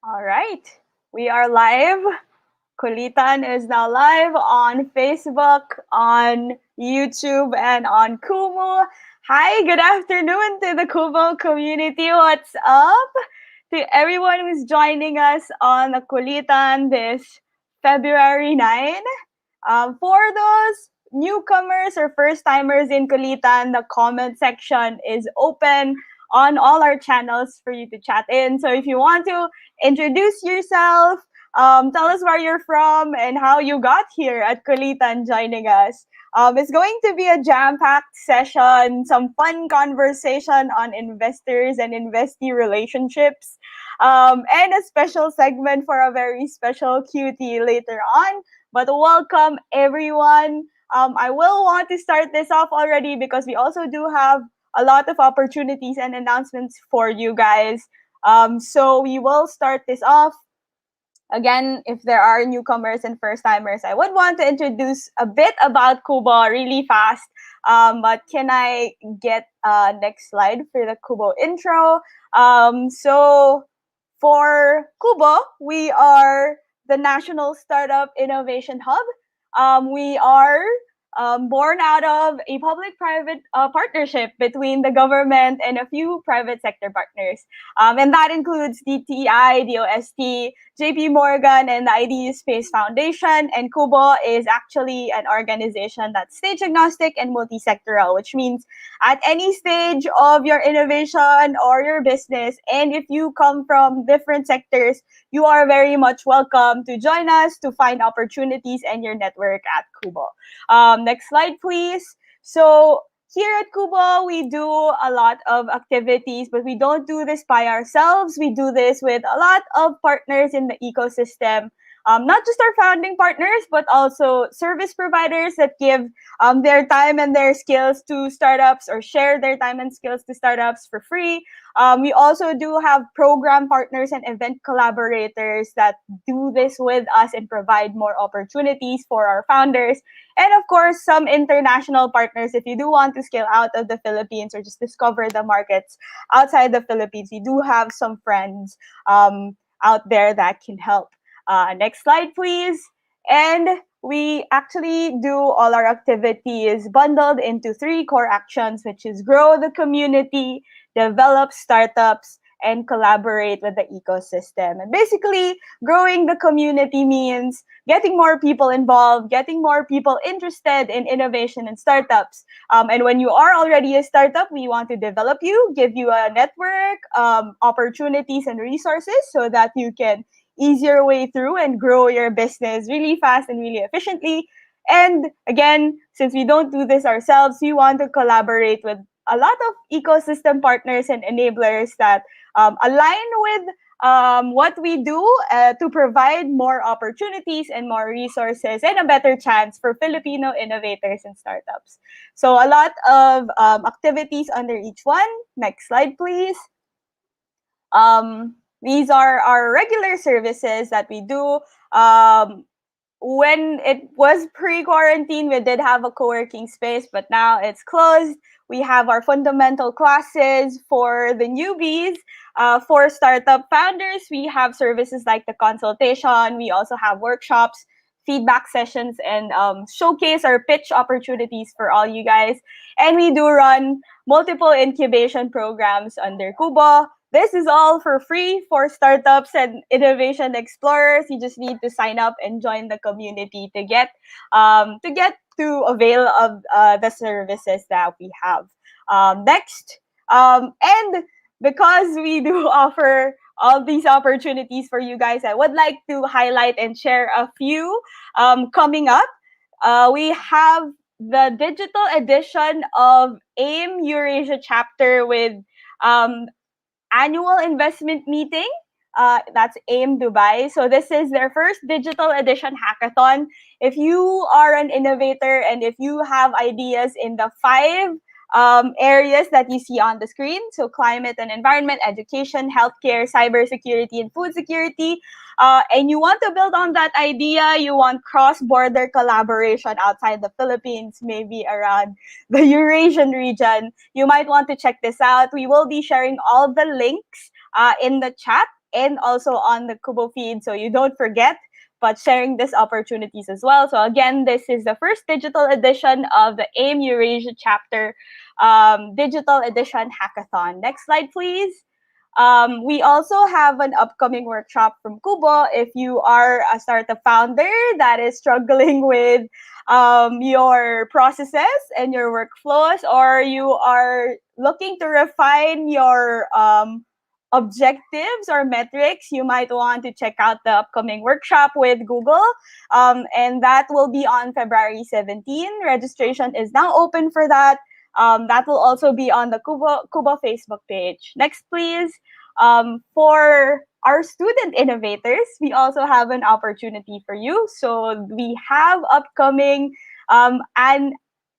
All right, we are live. QLITAN is now live on Facebook, on YouTube, and on Kumu. Hi, good afternoon to the Kumu community. What's up? To everyone who's joining us on the QLITAN this February 9. For those newcomers or first timers in QLITAN, the comment section is open on all our channels for you to chat in. So if you want to introduce yourself, tell us where you're from and how you got here at QLITAN joining us. It's going to be a jam-packed session, some fun conversation on investors and investee relationships, and a special segment for a very special cutie later on. But welcome everyone. I will want to start this off already because we also do have a lot of opportunities and announcements for you guys. So we will start this off. Again, if there are newcomers and first timers, I would want to introduce a bit about Kubo really fast. But can I get next slide for the Kubo intro? So for Kubo, we are the National Startup Innovation Hub. We are born out of a public-private partnership between the government and a few private sector partners. And that includes DTI, DOST, JP Morgan, and the IDU Space Foundation. And Kubo is actually an organization that's stage agnostic and multi-sectoral, which means at any stage of your innovation or your business, and if you come from different sectors, you are very much welcome to join us to find opportunities and your network at Kubo. Next slide, please. So here at Kubo, we do a lot of activities, but we don't do this by ourselves. We do this with a lot of partners in the ecosystem. Not just our founding partners, but also service providers that give their time and their skills to startups or share their time and skills to startups for free. We also do have program partners and event collaborators that do this with us and provide more opportunities for our founders. And of course, some international partners. If you do want to scale out of the Philippines or just discover the markets outside the Philippines, we do have some friends out there that can help. Next slide, please. And we actually do all our activities bundled into 3 core actions, which is grow the community, develop startups, and collaborate with the ecosystem. And basically, growing the community means getting more people involved, getting more people interested in innovation and startups. And when you are already a startup, we want to develop you, give you a network, opportunities, and resources so that you can ease your way through and grow your business really fast and really efficiently. And again, since we don't do this ourselves, we want to collaborate with a lot of ecosystem partners and enablers that align with what we do to provide more opportunities and more resources and a better chance for Filipino innovators and startups. So a lot of activities under each one. Next slide, please. These are our regular services that we do. When it was pre-quarantine, we did have a co-working space, but now it's closed. We have our fundamental classes for the newbies. For startup founders, we have services like the consultation. We also have workshops, feedback sessions, and showcase our pitch opportunities for all you guys. And we do run multiple incubation programs under Kubo. This is all for free for startups and innovation explorers. You just need to sign up and join the community to get to avail of the services that we have. Next, and because we do offer all these opportunities for you guys, I would like to highlight and share a few coming up. We have the digital edition of AIM Eurasia chapter with annual investment meeting. That's AIM Dubai. So this is their first digital edition hackathon. If you are an innovator and if you have ideas in the 5 areas that you see on the screen, so climate and environment, education, healthcare, cybersecurity, and food security, and you want to build on that idea, you want cross-border collaboration outside the Philippines, maybe around the Eurasian region, you might want to check this out. We will be sharing all the links in the chat. and also on the Kubo feed, so you don't forget, but sharing these opportunities as well. So again, this is the first digital edition of the AIM Eurasia chapter digital edition hackathon. Next slide, please. We also have an upcoming workshop from Kubo. If you are a startup founder that is struggling with your processes and your workflows, or you are looking to refine your objectives or metrics, you might want to check out the upcoming workshop with Google. And that will be on February 17. Registration is now open for that. That will also be on the Kubo Facebook page. Next, please. For our student innovators, we also have an opportunity for you. So we have upcoming an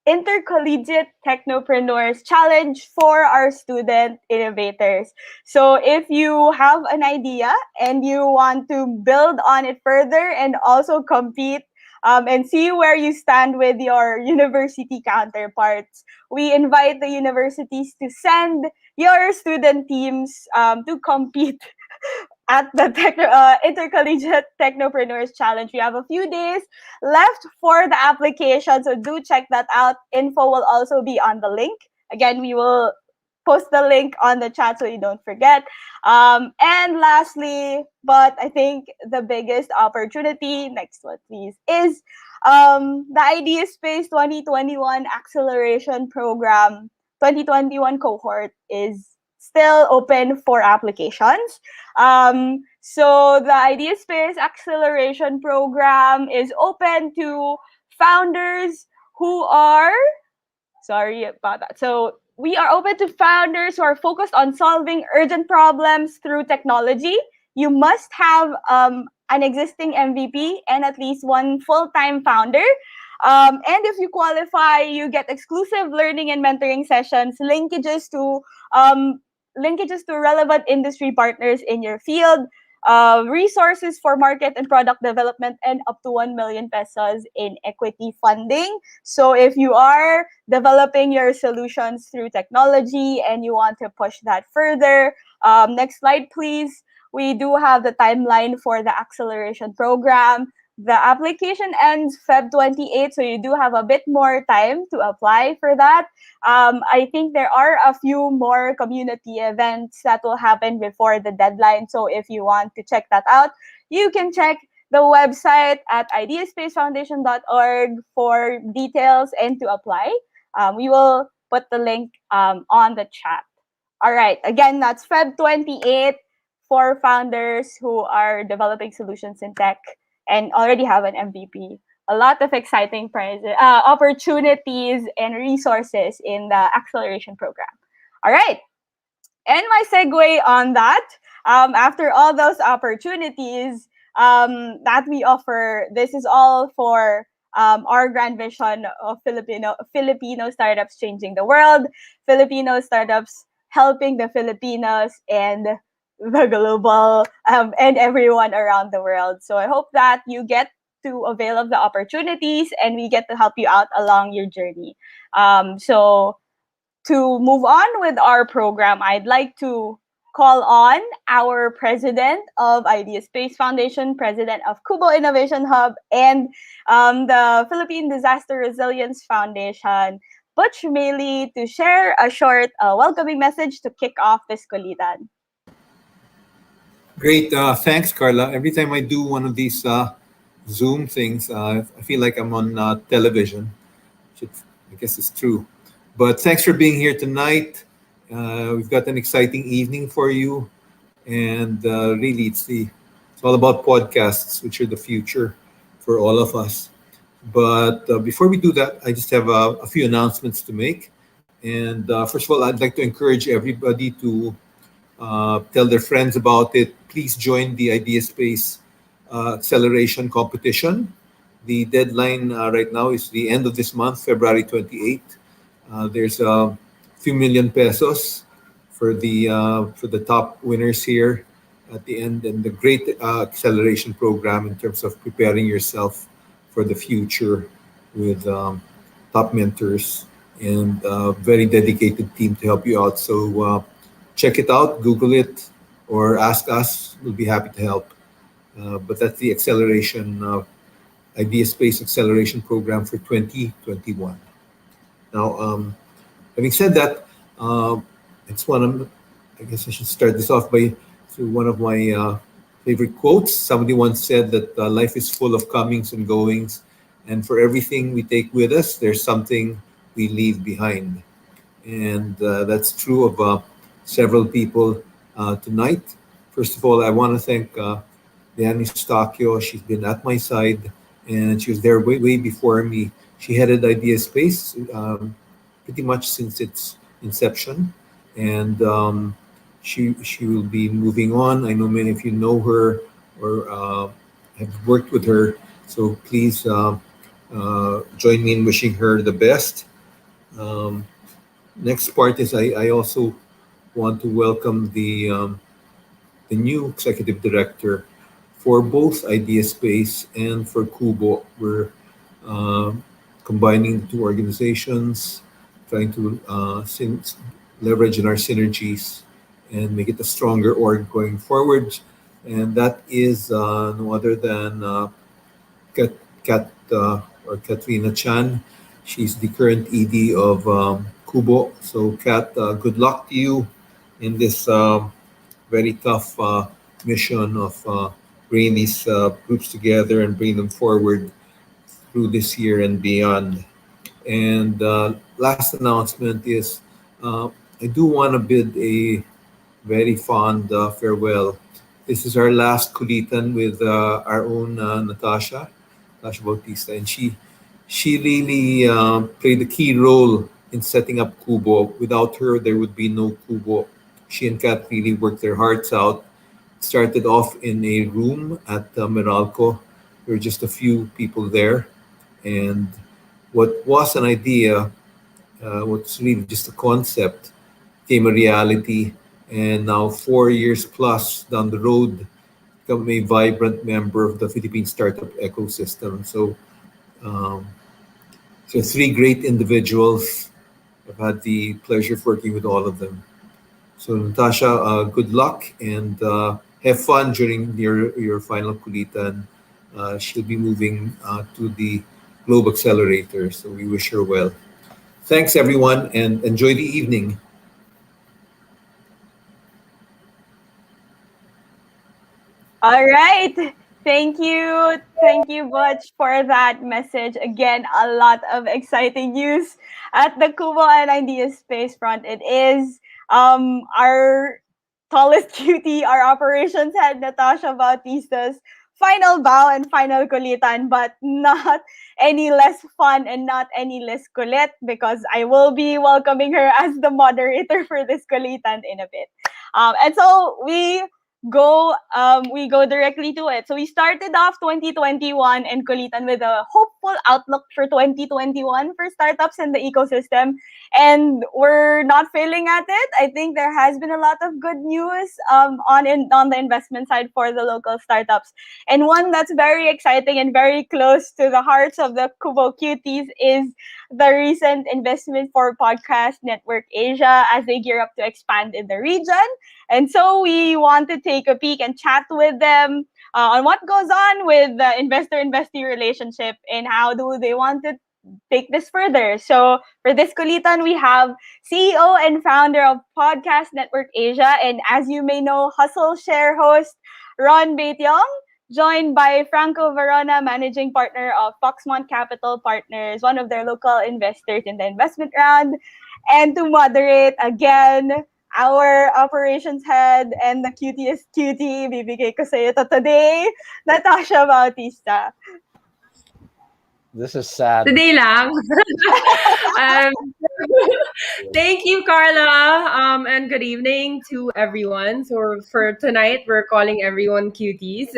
intercollegiate technopreneurs challenge for our student innovators. So if you have an idea and you want to build on it further and also compete and see where you stand with your university counterparts, we invite the universities to send your student teams to compete at the Intercollegiate Technopreneurs Challenge. We have a few days left for the application, so do check that out. Info will also be on the link. Again, we will post the link on the chat so you don't forget. And lastly, but I think the biggest opportunity, next one please, is the Idea Space 2021 Acceleration Program 2021 cohort is still open for applications. So the Idea Space Acceleration Program is open to founders who are, sorry about that. So we are open to founders who are focused on solving urgent problems through technology. You must have an existing MVP and at least one full-time founder. And if you qualify, you get exclusive learning and mentoring sessions, um, linkages to relevant industry partners in your field, resources for market and product development, and up to 1 million pesos in equity funding. So if you are developing your solutions through technology and you want to push that further, next slide, please. We do have the timeline for the acceleration program. The application ends Feb 28, so you do have a bit more time to apply for that. I think there are a few more community events that will happen before the deadline. So if you want to check that out, you can check the website at ideaspacefoundation.org for details and to apply. We will put the link on the chat. All right, again, that's Feb 28 for founders who are developing solutions in tech and already have an MVP. A lot of exciting opportunities and resources in the acceleration program. All right. And my segue on that, after all those opportunities that we offer, this is all for our grand vision of Filipino startups changing the world, Filipino startups helping the Filipinos and the global and everyone around the world. So I hope that you get to avail of the opportunities and we get to help you out along your journey. So to move on with our program, I'd like to call on our president of Idea Space Foundation, president of Kubo Innovation Hub, and the Philippine Disaster Resilience Foundation, Butch Mealy, to share a short welcoming message to kick off this Kulitan. Great. Thanks, Carla. Every time I do one of these Zoom things, I feel like I'm on television. I guess it's true. But thanks for being here tonight. We've got an exciting evening for you. And really, it's all about podcasts, which are the future for all of us. But before we do that, I just have a few announcements to make. And first of all, I'd like to encourage everybody to tell their friends about it. Please join the Idea Space Acceleration Competition. The deadline right now is the end of this month, February 28th. There's a few million pesos for the top winners here at the end, and the great acceleration program in terms of preparing yourself for the future with top mentors and a very dedicated team to help you out. So check it out, Google it, or ask us. We'll be happy to help. But that's the acceleration, Idea Space Acceleration Program for 2021. Now, having said that, it's one of, I guess I should start this off by through one of my favorite quotes. Somebody once said that life is full of comings and goings, and for everything we take with us, there's something we leave behind. And that's true of several people tonight. First of all, I want to thank Danny Stacchio. She's been at my side, and she was there way before me. She headed Idea Space pretty much since its inception, and she will be moving on. I know many of you know her or have worked with her, so please join me in wishing her the best. Um, Next part is I also want to welcome the new executive director for both Idea Space and for Kubo. We're uh, combining the two organizations, trying to leverage in our synergies and make it a stronger org going forward. And that is no other than Kat, Kat or Katrina Chan. She's the current ED of Kubo. So, Kat, good luck to you in this very tough mission of bringing these groups together and bring them forward through this year and beyond. And last announcement is I do want to bid a very fond farewell. This is our last Kulitan with our own Natasha Bautista, and she really played a key role in setting up Kubo. Without her, there would be no Kubo. She and Kat really worked their hearts out. Started off in a room at Meralco. There were just a few people there, and what was an idea, what's really just a concept, became a reality. And now, 4 years plus down the road, become a vibrant member of the Philippine startup ecosystem. Um, so three great individuals. I've had the pleasure of working with all of them. So Natasha, good luck and have fun during your final kulitan. She'll be moving to the Globe Accelerator, so we wish her well. Thanks everyone, and enjoy the evening. All right. Thank you. Thank you, Butch, for that message. Again, a lot of exciting news at the Kubo and Idea Space front. It is our tallest cutie, our operations head, Natasha Bautista's final bow and final kulitan, but not any less fun and not any less kulit because I will be welcoming her as the moderator for this kulitan in a bit. And so we go directly to it. So we started off 2021 and Kulitan with a hopeful outlook for 2021 for startups and the ecosystem. And we're not failing at it. I think there has been a lot of good news on the investment side for the local startups. And one that's very exciting and very close to the hearts of the Kubo Cuties is the recent investment for Podcast Network Asia as they gear up to expand in the region. And so we want to take a peek and chat with them on what goes on with the investor-investee relationship and how do they want to take this further. So for this kulitan, we have CEO and founder of Podcast Network Asia, and as you may know, Hustle Share host Ron Baetiong, joined by Franco Verona, managing partner of Foxmont Capital Partners, one of their local investors in the investment round. And to moderate again, our operations head and the cutest cutie, bibigay ko sa'yo to today, Natasha Bautista. This is sad. Today lang. um, thank you, Carla. And good evening to everyone. So for tonight, we're calling everyone cuties.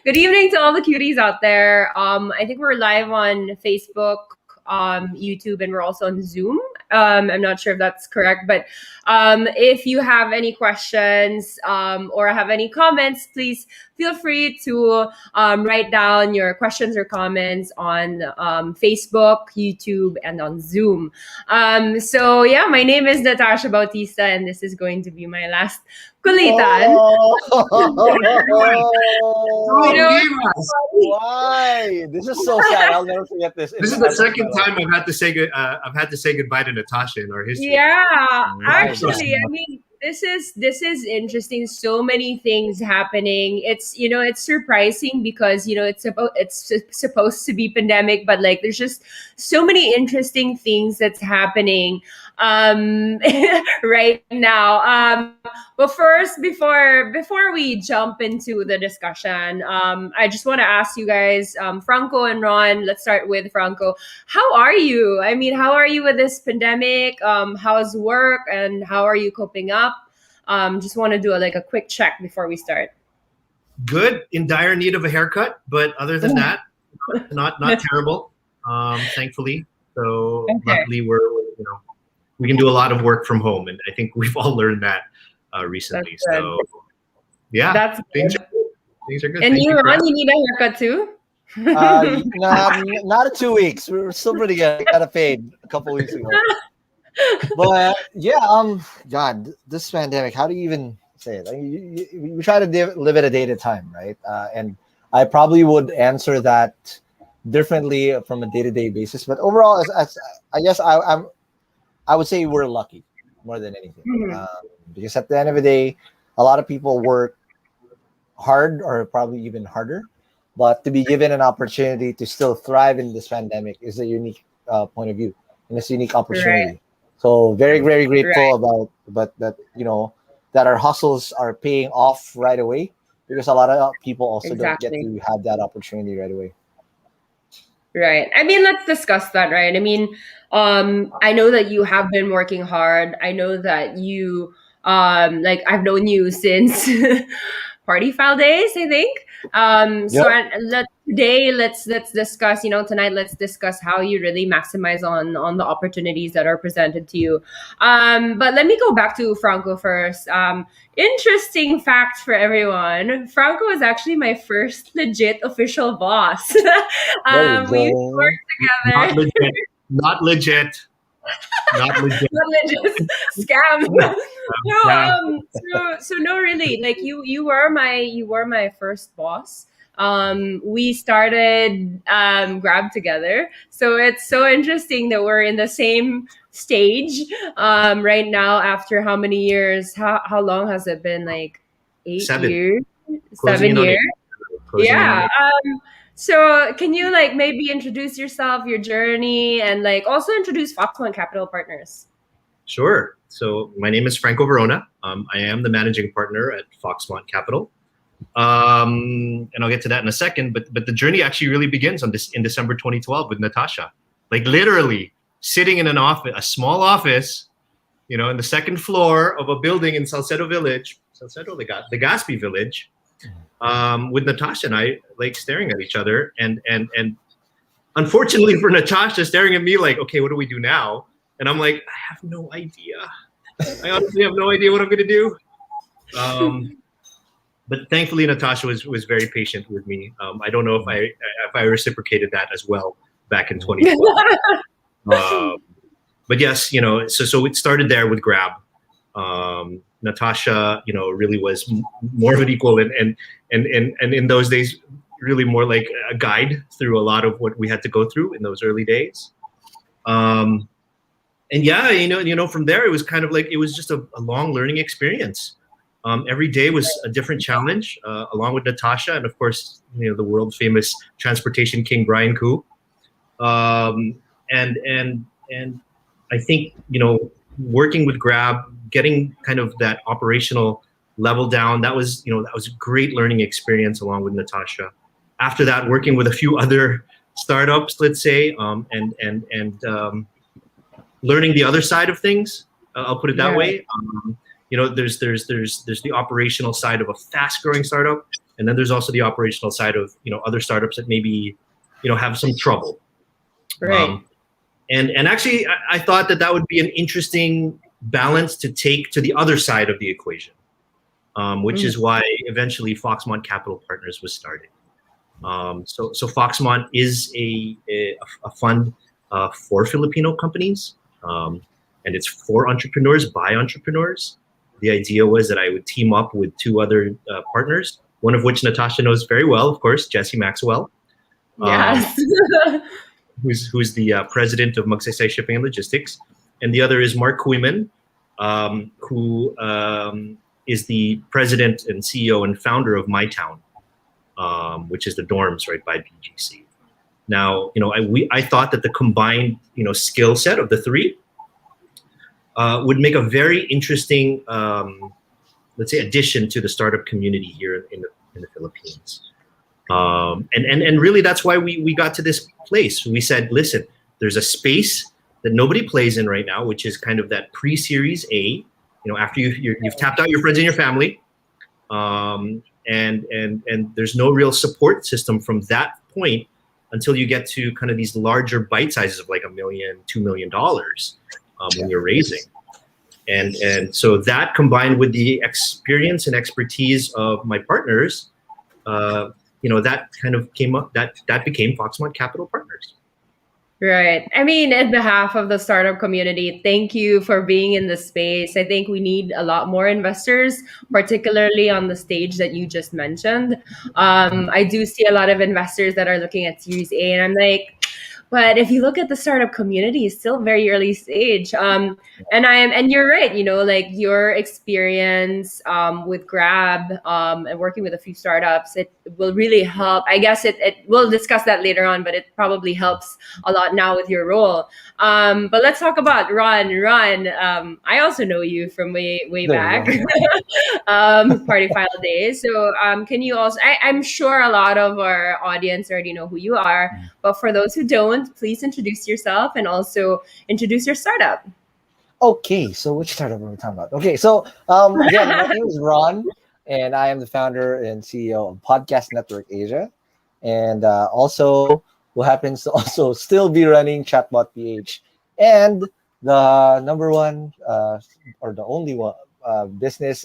Good evening to all the cuties out there. I think we're live on Facebook, YouTube, and we're also on Zoom. I'm not sure if that's correct, but if you have any questions or have any comments, please feel free to write down your questions or comments on Facebook, YouTube, and on Zoom. So yeah, my name is Natasha Bautista, and this is going to be my last Kulitan. Oh, You know, Leave us. why? This is so sad. I'll never forget this. This is the second time I've had to say goodbye to Natasha in our history. yeah, My actually, I mean, this is interesting. So many things happening. It's it's surprising because supposed to be pandemic, but like there's just so many interesting things that's happening right now. But first, before we jump into the discussion, I just want to ask you guys, Franco and Ron. Let's start with Franco. How are you? I mean, how are you with this pandemic? How's work and how are you coping up? Just want to do a quick check before we start. Good, in dire need of a haircut, but other than that, not terrible. Thankfully, so Okay. luckily we can do a lot of work from home, and I think we've all learned that recently. That's So yeah, That's things good. are good. And Thank you, for Ron, you need a haircut too? not 2 weeks. We're still pretty good. I got a paid a couple weeks ago. But yeah, God, this pandemic. How do you even say it? Like, we try to live it a day at a time, right? And I probably would answer that differently from a day-to-day basis. But overall, as I guess I would say we're lucky more than anything, Mhm. because at the end of the day, a lot of people work hard or probably even harder, but to be given an opportunity to still thrive in this pandemic is a unique point of view and it's a unique opportunity. Right. So very, very grateful Right. about that, that our hustles are paying off right away, because a lot of people also don't get Exactly. to have that opportunity right away. Right. I mean, let's discuss that, right? I mean, I know that you have been working hard. I know that you, I've known you since party file days, I think. So Yep. let's discuss, tonight, let's discuss how you really maximize on the opportunities that are presented to you. But let me go back to Franco first. Interesting fact for everyone. Franco is actually my first legit official boss. There you We used to work go. not together. legit, not legit, not legit. Not legit scam. No, Yeah. so no, really, like you were my first boss. We started Grab together, so it's so interesting that we're in the same stage right now. After how many years? How long has it been? Like 7. years, Closing in on 8. 7 years. Closing in on Yeah. 8. So can you maybe introduce yourself, your journey, and also introduce Foxmont Capital Partners? Sure. So my name is Franco Verona. I am the managing partner at Foxmont Capital. And I'll get to that in a second. But the journey actually really begins in December 2012 with Natasha. Like literally sitting in an office, a small office, in the second floor of a building in Salcedo Village, the Gaspi Village, with Natasha and I staring at each other, and unfortunately for Natasha, staring at me like, okay, what do we do now? And I'm like, I have no idea. I honestly have no idea what I'm gonna do. But thankfully, Natasha was very patient with me. I don't know if I reciprocated that as well back in 2012. But yes, so it started there with Grab. Natasha, really was more of an equal, and in those days, really more like a guide through a lot of what we had to go through in those early days. And yeah, from there, it was kind of like, it was just a long learning experience. Every day was a different challenge, along with Natasha, and of course, the world famous transportation king, Brian Koo. And I think, working with Grab, getting kind of that operational level down, that was a great learning experience along with Natasha. After that, working with a few other startups, let's say, and learning the other side of things. I'll put it that way. There's the operational side of a fast-growing startup, and then there's also the operational side of other startups that maybe have some trouble. Right. And actually, I thought that would be an interesting balance to take to the other side of the equation, which is why eventually Foxmont Capital Partners was started. So Foxmont is a fund for Filipino companies, and it's for entrepreneurs by entrepreneurs. the idea was that I would team up with two other partners, one of which Natasha knows very well, of course, Jesse Maxwell, Yes. who's the president of Magsaysay Shipping and Logistics, and the other is Mark Kooiman, who is the president and CEO and founder of My Town, which is the dorms right by BGC. Now, I thought that the combined skill set of the three would make a very interesting, let's say, addition to the startup community here in the Philippines. And really, that's why we got to this place. We said, listen, there's a space that nobody plays in right now, which is kind of that pre-Series A. After you've tapped out your friends and your family, and there's no real support system from that point until you get to kind of these larger bite sizes of like $1 million, $2 million when you're raising. And so that combined with the experience and expertise of my partners, that kind of came up, that became Foxmont Capital Partners. Right. I mean, in behalf of the startup community, thank you for being in the space. I think we need a lot more investors, particularly on the stage that you just mentioned. I do see a lot of investors that are looking at Series A, and I'm like, but if you look at the startup community, it's still very early stage. And you're right, like your experience with Grab and working with a few startups, it will really help. I guess it we'll discuss that later on, but it probably helps a lot now with your role. But let's talk about Ron. Ron, I also know you from way back, Party File days. So can you also, I'm sure a lot of our audience already know who you are, but for those who don't, please introduce yourself and also introduce your startup. Okay, so which startup are we talking about? Okay, so again, my name is Ron, and I am the founder and CEO of Podcast Network Asia, and also who happens to also still be running Chatbot PH, and the number one or the only one business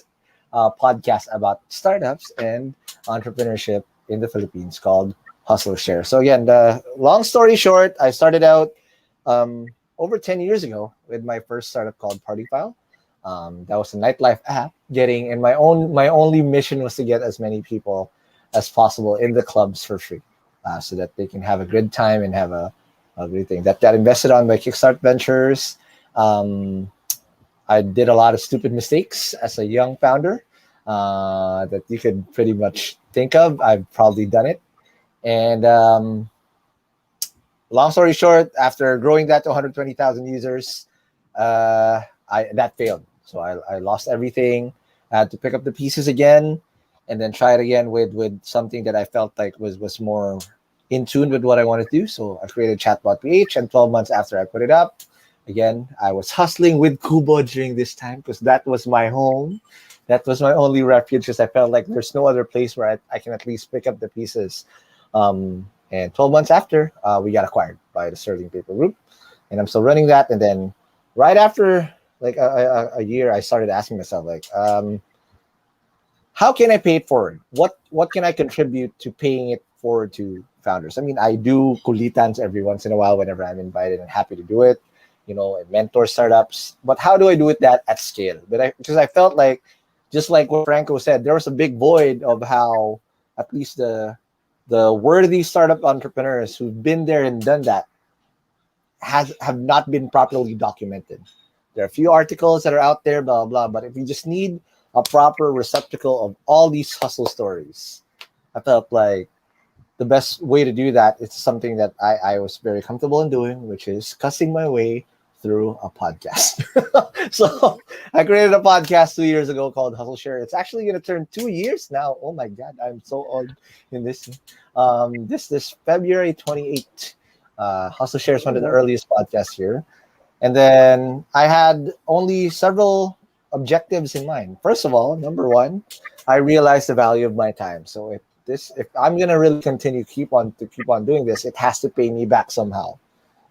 podcast about startups and entrepreneurship in the Philippines called Hustle Share. So again, the long story short, I started out over 10 years ago with my first startup called Party File. That was a nightlife app. And my only mission was to get as many people as possible in the clubs for free, so that they can have a good time and have a great thing. That invested on my Kickstart ventures. I did a lot of stupid mistakes as a young founder that you could pretty much think of. I've probably done it. And long story short, after growing that to 120,000 users, that failed. So I lost everything. I had to pick up the pieces again and then try it again with something that I felt like was more in tune with what I wanted to do. So I created Chatbot PH, and 12 months after I put it up, again, I was hustling with Kubo during this time because that was my home. That was my only refuge because I felt like there's no other place where I can at least pick up the pieces. And 12 months after, we got acquired by the Sterling Paper Group, and I'm still running that. And then right after like a year, I started asking myself, like, how can I pay it forward? What can I contribute to paying it forward to founders? I mean, I do QLITANs every once in a while whenever I'm invited, and happy to do it, and mentor startups. But how do I do it that at scale? Because I felt like, just like what Franco said, there was a big void of how at least the worthy startup entrepreneurs who've been there and done that have not been properly documented. There are a few articles that are out there, blah, blah, but if you just need a proper receptacle of all these hustle stories, I felt like the best way to do that is something that I was very comfortable in doing, which is cussing my way through a podcast. So I created a podcast 2 years ago called Hustle Share. It's actually going to turn 2 years now. Oh my God, I'm so old in this. This February 28th, Hustle Share is one of the earliest podcasts here. And then I had only several objectives in mind. First of all, number one, I realized the value of my time. So if I'm going to really continue keep on doing this, it has to pay me back somehow.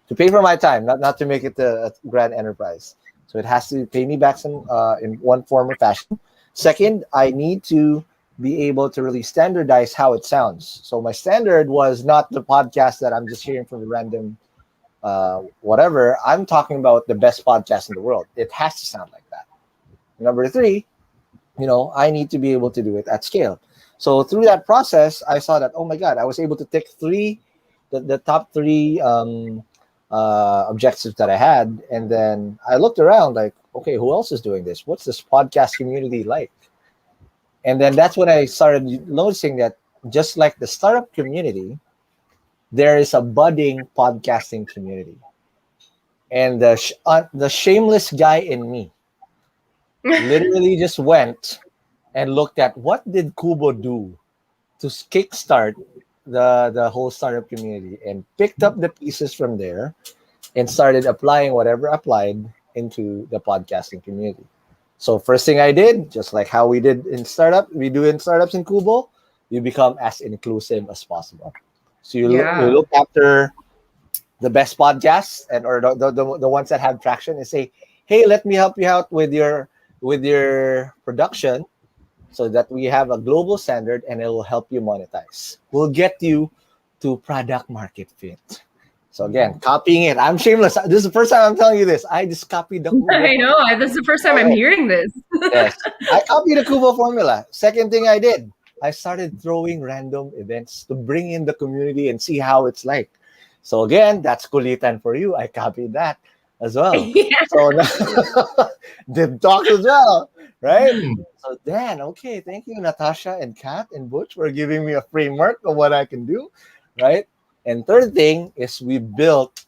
To pay for my time, not to make it a grand enterprise. So it has to pay me back some in one form or fashion. Second, I need to be able to really standardize how it sounds. So my standard was not the podcast that I'm just hearing from a random whatever. I'm talking about the best podcast in the world. It has to sound like that. Number three, I need to be able to do it at scale. So through that process, I saw that, oh my God, I was able to tick the top three objectives that I had. And then I looked around like, okay, who else is doing this? What's this podcast community like? And then that's when I started noticing that just like the startup community, there is a budding podcasting community. And the shameless guy in me literally just went and looked at what did Kubo do to kickstart the whole startup community, and picked up the pieces from there and started applying whatever applied into the podcasting community. So first thing I did, just like how we do in startups in Kubo, you become as inclusive as possible. So you look after the best podcasts or the ones that have traction and say, hey, let me help you out with your production so that we have a global standard and it will help you monetize. We'll get you to product market fit. So again, copying it. I'm shameless. This is the first time I'm telling you this. I just copied the Kubo. I know. This is the first time I'm hearing this. Yes. I copied the Kubo formula. Second thing I did, I started throwing random events to bring in the community and see how it's like. So again, that's QLITAN for you. I copied that as well. So the talk as well, right? So then, okay, thank you, Natasha and Kat and Butch, for giving me a framework of what I can do, right? And third thing is we built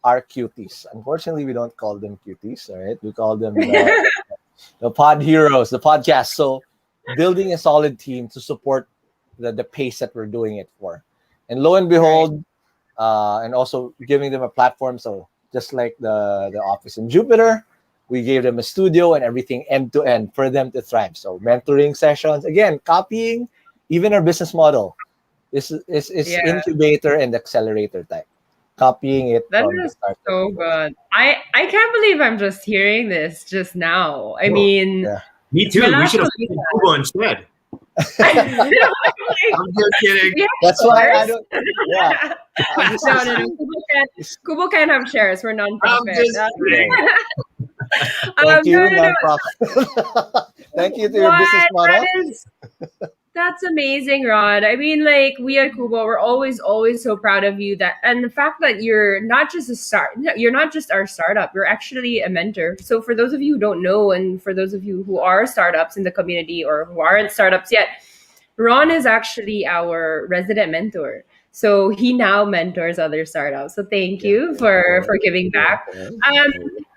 our cuties. Unfortunately, we don't call them cuties, all right? We call them the pod heroes, the podcast. So building a solid team to support the pace that we're doing it for. And lo and behold, and also giving them a platform. So just like the office in Jupiter, we gave them a studio and everything end to end for them to thrive. So mentoring sessions, again, copying even our business model is incubator and accelerator type. Copying it. That is so good. I can't believe I'm just hearing this just now. I mean, me too. We should have put Kubo instead. I'm just kidding. Yeah, that's why I don't. Yeah. No. Kubo can't have shares. We're non-profit. Thank you, non-profit. Thank you to your business model. That's amazing, Rod. I mean, like, we at Kubo, we're always so proud of you. And the fact that you're not just you're not just our startup, you're actually a mentor. So for those of you who don't know, and for those of you who are startups in the community or who aren't startups yet, Ron is actually our resident mentor. So he now mentors other startups. So thank you for giving back.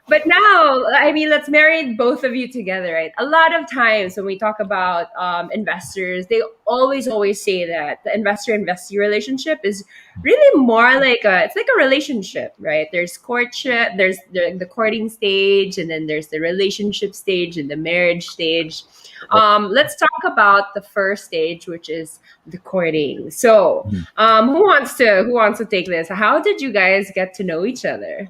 But now, I mean, let's marry both of you together, right? A lot of times when we talk about investors, they always say that the investor-investee relationship is really more like it's like a relationship, right? There's courtship, there's the courting stage, and then there's the relationship stage and the marriage stage. Let's talk about the first stage, which is the courting. So, who wants to take this? How did you guys get to know each other?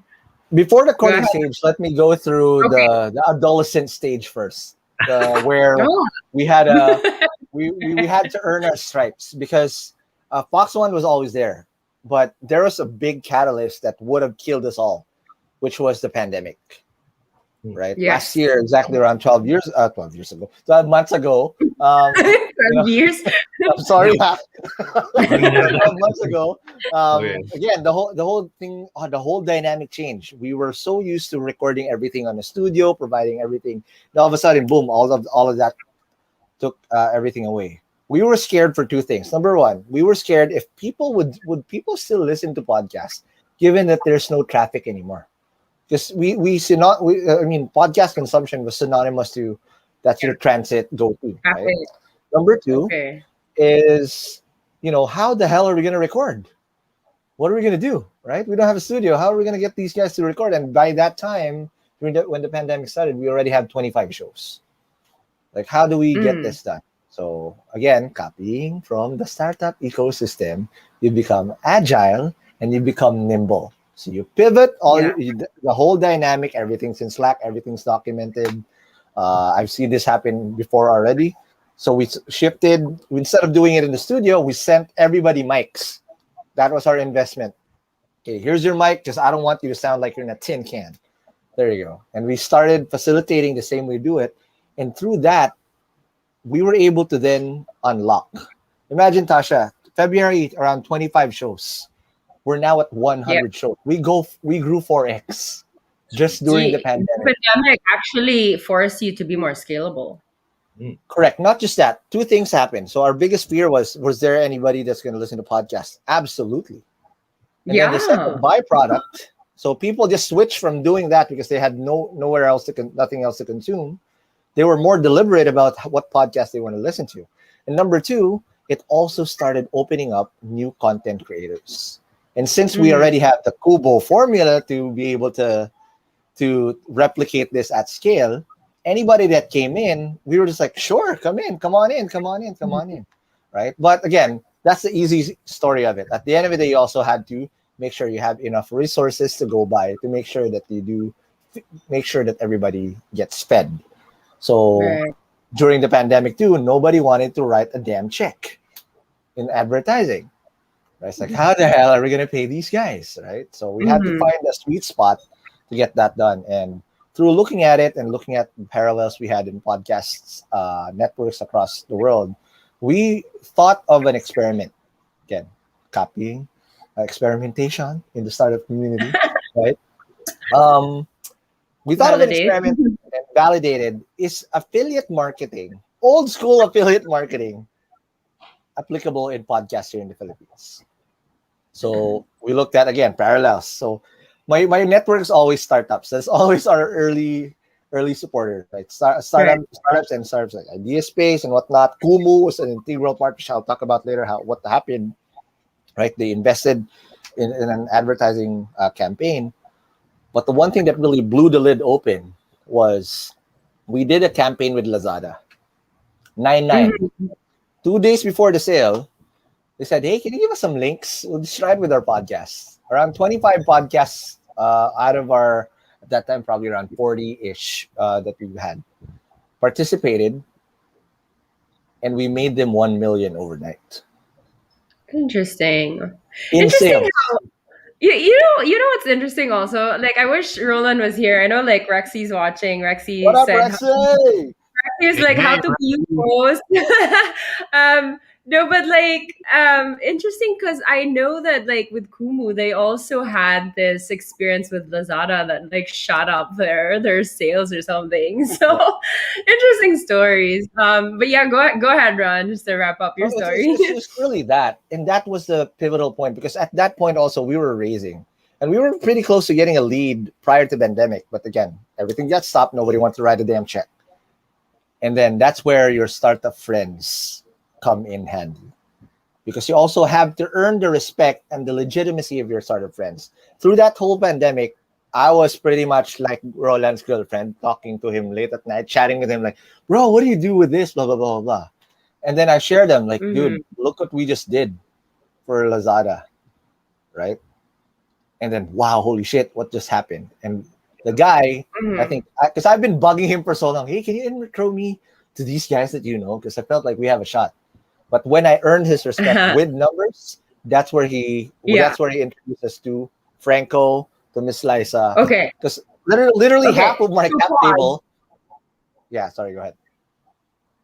Before the courting stage, let me go through the adolescent stage first, where we had we had to earn our stripes because Foxmont was always there, but there was a big catalyst that would have killed us all, which was the pandemic. Right, last year, exactly around 12 months ago. 12 years. I'm sorry. 12 months ago. Again, the whole thing, the whole dynamic changed. We were so used to recording everything on the studio, providing everything. Then all of a sudden, boom! All of that took everything away. We were scared for two things. Number one, we were scared if people would people still listen to podcasts, given that there's no traffic anymore. Because podcast consumption was synonymous to that's your transit go-to. Right? Number two is, how the hell are we going to record? What are we going to do? Right? We don't have a studio. How are we going to get these guys to record? And by that time, when the pandemic started, we already had 25 shows. Like, how do we get this done? So again, copying from the startup ecosystem, you become agile and you become nimble. So you pivot the whole dynamic, everything's in Slack, everything's documented. I've seen this happen before already. So we shifted, instead of doing it in the studio, we sent everybody mics. That was our investment. Okay, here's your mic, because I don't want you to sound like you're in a tin can. There you go. And we started facilitating the same way we do it. And through that, we were able to then unlock. Imagine, Tasha, February around 25 shows. We're now at 100 shows. We grew 4x just during the The pandemic. pandemic actually forced you to be more scalable. Correct. Not just that. Two things happened. So our biggest fear was there anybody that's going to listen to podcasts? Absolutely. And then the second byproduct, so people just switched from doing that because they had nowhere else nothing else to consume. They were more deliberate about what podcast they want to listen to. And number two, it also started opening up new content creators. And since we already have the Kubo formula to be able to replicate this at scale, anybody that came in, we were just like, sure, come on in, right? But again, that's the easy story of it. At the end of the day, you also had to make sure you have enough resources to go by to make sure that make sure that everybody gets fed. So during the pandemic too, nobody wanted to write a damn check in advertising. Right? It's like, how the hell are we going to pay these guys, right? So we had to find a sweet spot to get that done. And through looking at it and looking at the parallels we had in podcasts, networks across the world, we thought of an experiment. Again, copying, experimentation in the startup community, right? We thought of an experiment and validated is affiliate marketing, old school affiliate marketing, applicable in podcasts here in the Philippines. So we looked at, again, parallels. So my network is always startups. That's always our early supporter, right? Startups like Idea Space and whatnot. Kumu was an integral partnership. I'll talk about later what happened, right? They invested in an advertising campaign. But the one thing that really blew the lid open was we did a campaign with Lazada. 9-9. 2 days before the sale, they said, hey, can you give us some links? We'll distribute with our podcasts. Around 25 podcasts out of our, at that time, probably around 40-ish that we've had participated. And we made them 1 million overnight. Interesting. In sales. You know what's interesting also? Like, I wish Roland was here. I know, like, Rexy's watching. Rexy What up, said, Rexy? Rexy like, how to be post. No, but like, interesting because I know that like with Kumu, they also had this experience with Lazada that like shot up their sales or something. So interesting stories. But yeah, go ahead, Ron, just to wrap up your story. It's really that, and that was the pivotal point because at that point also we were raising, and we were pretty close to getting a lead prior to pandemic. But again, everything got stopped. Nobody wanted to write a damn check, and then that's where your startup friends come in handy, because you also have to earn the respect and the legitimacy of your startup friends. Through that whole pandemic, I was pretty much like Roland's girlfriend, talking to him late at night, chatting with him like, bro, what do you do with this? Blah, blah, blah, blah. And then I shared them like, dude, look what we just did for Lazada, right? And then, wow, holy shit, what just happened? And the guy, I think, because I've been bugging him for so long, hey, can you intro me to these guys that you know? Because I felt like we have a shot. But when I earned his respect with numbers, that's where he introduced us to Franco, to Miss Liza. Okay. Because literally half of my cap table. Yeah, sorry, go ahead.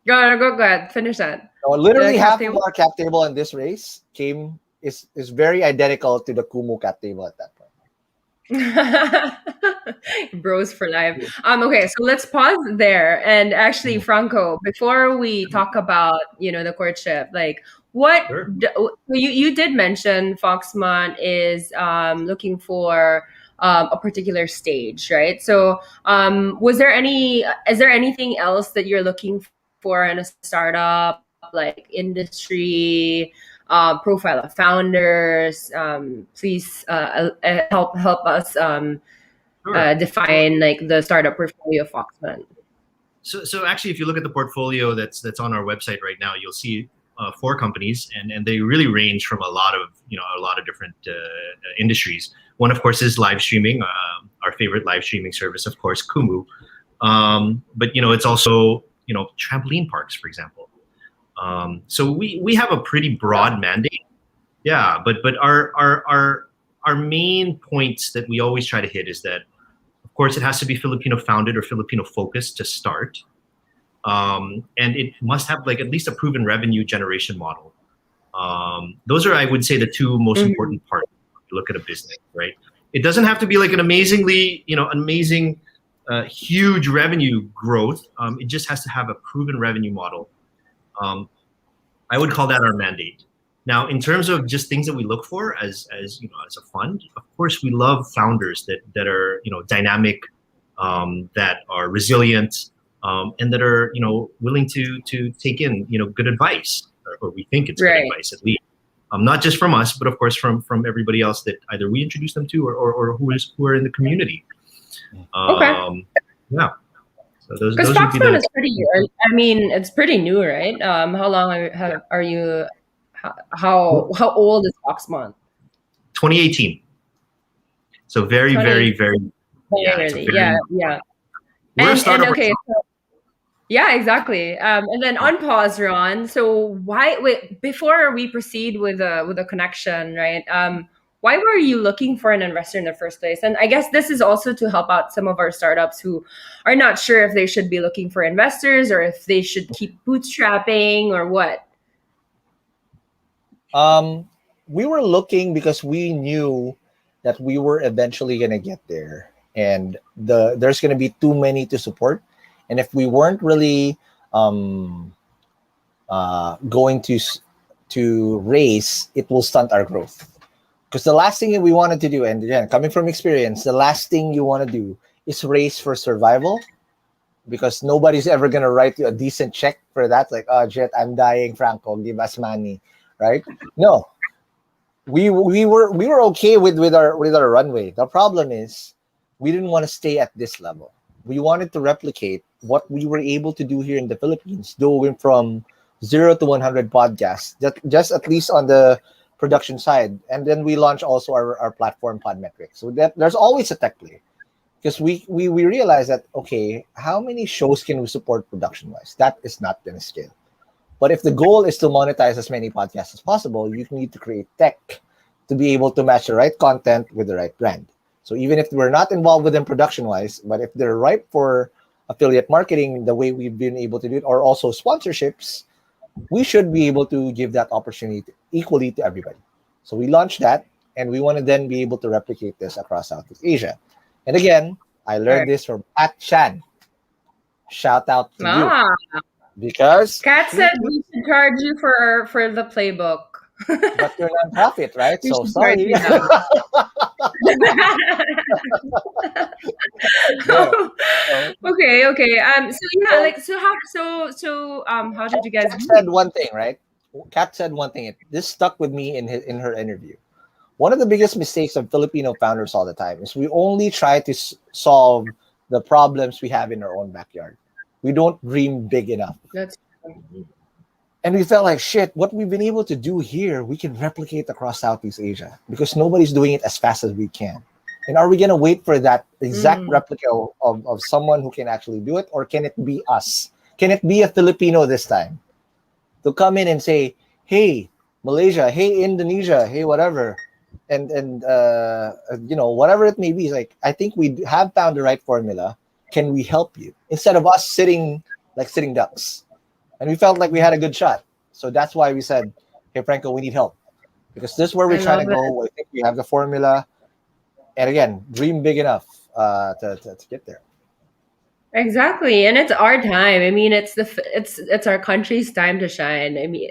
Go ahead. Finish that. So literally half of our cap table in this race is very identical to the Kumu cap table at that point. Bros for life. Okay, so let's pause there. And actually, Franco, before we talk about the courtship, like what you did mention, Foxmont is looking for a particular stage, right? So is there anything else that you're looking for in a startup, like industry, profile of founders? Please help us define like the startup portfolio of Foxmont. So actually, if you look at the portfolio that's on our website right now, you'll see 4 companies, and they really range from a lot of different industries. One, of course, is live streaming. Our favorite live streaming service, of course, Kumu. But it's also trampoline parks, for example. So we have a pretty broad mandate. Yeah, but our main points that we always try to hit is that, of course, it has to be Filipino founded or Filipino focused to start. and it must have like at least a proven revenue generation model. Those are, I would say, the two most important parts. If you look at a business, right? It doesn't have to be like an amazing, huge revenue growth. It just has to have a proven revenue model. I would call that our mandate. Now, in terms of just things that we look for as a fund, of course, we love founders that are dynamic, that are resilient, and that are willing to take in good advice, or we think it's good advice at least. Not just from us, but of course from everybody else that either we introduce them to or who are in the community. Yeah. So those would be Foxmont is pretty. I mean, it's pretty new, right? How long are you? How old is Foxmont? 2018. So very, very, very. Yeah, early. Yeah. We're a startup. Okay. Yeah, exactly. And then on pause, Ron. So before we proceed with a connection, right? Why were you looking for an investor in the first place? And I guess this is also to help out some of our startups who are not sure if they should be looking for investors or if they should keep bootstrapping or what. We were looking because we knew that we were eventually going to get there, and there's going to be too many to support. And if we weren't really going to raise, it will stunt our growth. Because the last thing we wanted to do, and again, coming from experience, the last thing you want to do is raise for survival, because nobody's ever going to write you a decent check for that. Like, oh, Jet, I'm dying, Franco, give us money, right? No, we were okay with our runway. The problem is we didn't want to stay at this level. We wanted to replicate what we were able to do here in the Philippines, going from 0 to 100 podcasts, just at least on the production side. And then we launched also our platform, Podmetrics. So that there's always a tech play, because we realized that, okay, how many shows can we support production-wise? That is not going to scale. But if the goal is to monetize as many podcasts as possible, you need to create tech to be able to match the right content with the right brand. So even if we're not involved with them production-wise, but if they're ripe for affiliate marketing the way we've been able to do it, or also sponsorships, we should be able to give that opportunity equally to everybody. So we launched that, and we want to then be able to replicate this across Southeast Asia. And again, I learned this from Pat Chan. Shout out to you. Because Kat said we should charge you for the playbook. But you're non-profit, right? So sorry. Okay. How did you guys? Kat said one thing, right? Kat said one thing. This stuck with me in her interview. One of the biggest mistakes of Filipino founders all the time is we only try to solve the problems we have in our own backyard. We don't dream big enough. That's true. And we felt like, shit, what we've been able to do here, we can replicate across Southeast Asia, because nobody's doing it as fast as we can. And are we going to wait for that exact replica of someone who can actually do it? Or can it be us? Can it be a Filipino this time to come in and say, hey, Malaysia, hey, Indonesia, hey, whatever. And whatever it may be, like, I think we have found the right formula. Can we help you? Instead of us sitting ducks. And we felt like we had a good shot. So that's why we said, hey, Franco, we need help. Because this is where we're trying to go. I think we have the formula. And again, dream big enough to get there. Exactly, and it's our time. I mean, it's our country's time to shine. I mean,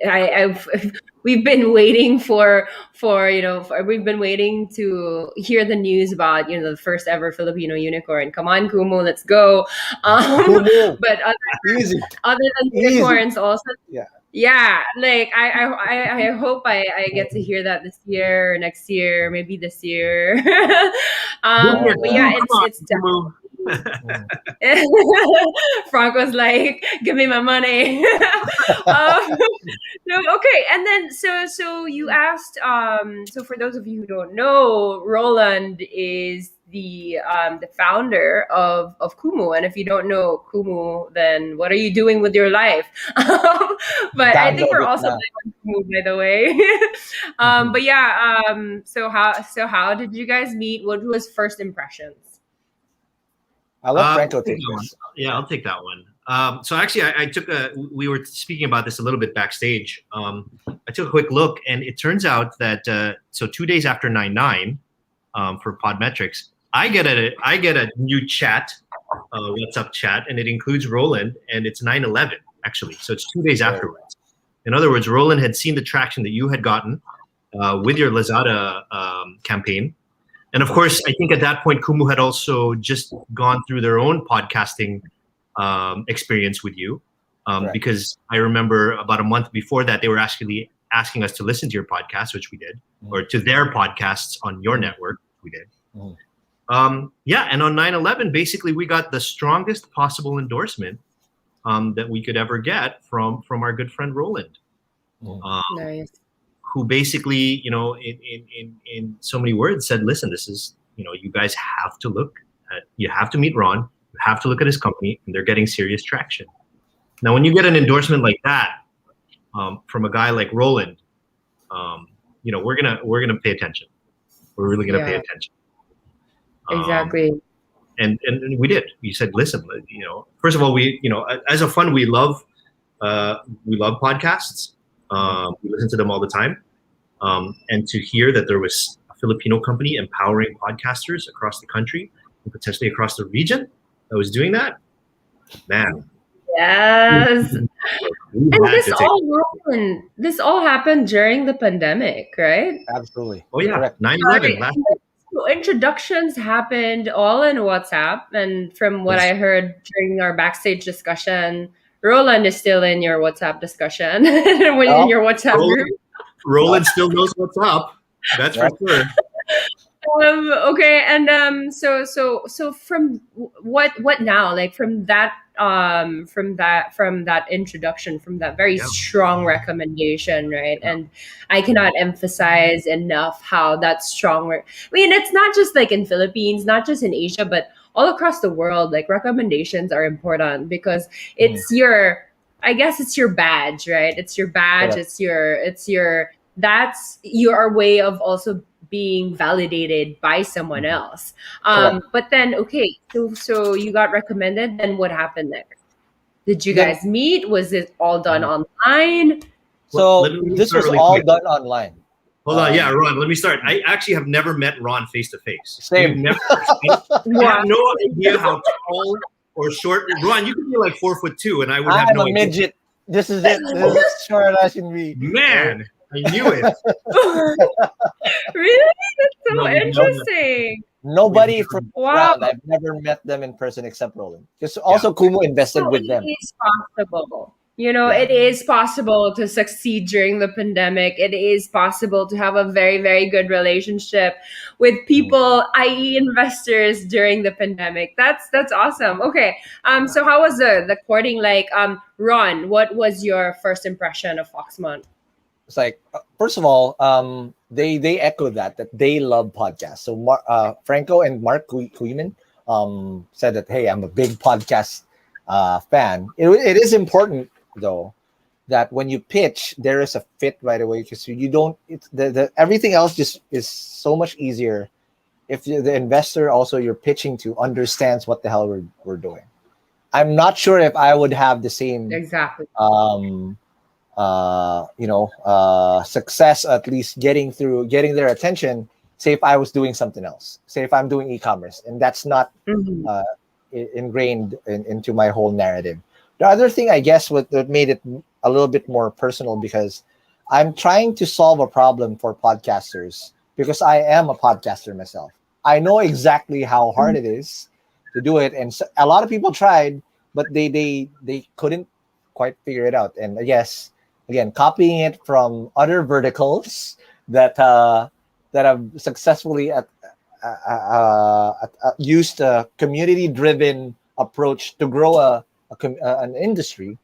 we've been waiting we've been waiting to hear the news about the first ever Filipino unicorn. Come on, Kumu, let's go. But other than unicorns, also like I hope I get to hear that this year, next year, maybe this year. But yeah, it's definitely. Franco's like, give me my money. Okay, and then so you asked. So for those of you who don't know, Roland is the founder of Kumu, and if you don't know Kumu, then what are you doing with your life? But I think we're also on Kumu, by the way. But yeah, so how did you guys meet? What was first impressions? I'll let Franco take this. Yeah, I'll take that one. So actually, I took we were speaking about this a little bit backstage. I took a quick look, and it turns out that so 2 days after 9/9 for Podmetrics, I get a new chat, WhatsApp chat, and it includes Roland, and it's 9/11 actually. So it's 2 days afterwards. In other words, Roland had seen the traction that you had gotten with your Lazada campaign. And of course, I think at that point, Kumu had also just gone through their own podcasting experience with you. Because I remember about a month before that, they were actually asking us to listen to your podcast, which we did, or to their podcasts on your network, which we did. Yeah, and on 9/11, basically, we got the strongest possible endorsement that we could ever get from our good friend Roland. Nice. Who basically, in so many words said, listen, this is, you guys have to look at, you have to meet Ron, you have to look at his company, and they're getting serious traction. Now, when you get an endorsement like that from a guy like Roland, we're gonna pay attention. We're really gonna pay attention. Exactly. And we did. We said, listen, first of all, we, as a fund, we love podcasts. We listen to them all the time. And to hear that there was a Filipino company empowering podcasters across the country and potentially across the region that was doing that, man. Yes. And this all happened during the pandemic, right? Absolutely. Oh yeah, Correct. 9/11. Right. So introductions happened all in WhatsApp, and from what I heard during our backstage discussion, Roland is still in your WhatsApp discussion in your WhatsApp group. Roland still knows what's up. That's for sure. Okay, and so from what now? Like from that introduction, from that very strong recommendation, right? And I cannot emphasize enough how that strong. I mean, it's not just like in Philippines, not just in Asia, but all across the world. Like recommendations are important because it's I guess it's your badge, right? It's your badge. Correct. That's your way of also being validated by someone else. But then, okay, so you got recommended. Then what happened next? Did you guys meet? Was it all done online? So this was all done online. Hold on, Ron. Let me start. I actually have never met Ron face to face. Same. I have no idea how tall or short. Ron, you could be like 4'2", and I would have no idea. I'm a midget. This is it. This is short as can be. Man, I knew it. Really? That's so interesting. Nobody from around. I've never met them in person except Roland. Because also Kumu invested with them. It is possible. It is possible to succeed during the pandemic. It is possible to have a very, very good relationship with people, i.e. investors during the pandemic. That's awesome. Okay. So how was the courting like? Ron, what was your first impression of Foxmont? It's like, first of all, they echo that they love podcasts. So Franco and Mark Kuiman said that, hey, I'm a big podcast fan. It is important though that when you pitch, there is a fit right away because you don't. It's the everything else just is so much easier if the investor also you're pitching to understands what the hell we're doing. I'm not sure if I would have the same success, at least getting their attention. Say if I was doing something else, say if I'm doing e-commerce, and that's not ingrained into my whole narrative. The other thing, I guess, what made it a little bit more personal because I'm trying to solve a problem for podcasters because I am a podcaster myself. I know exactly how hard it is to do it, and so, a lot of people tried, but they couldn't quite figure it out. And I guess again, copying it from other verticals that have successfully used a community-driven approach to grow an industry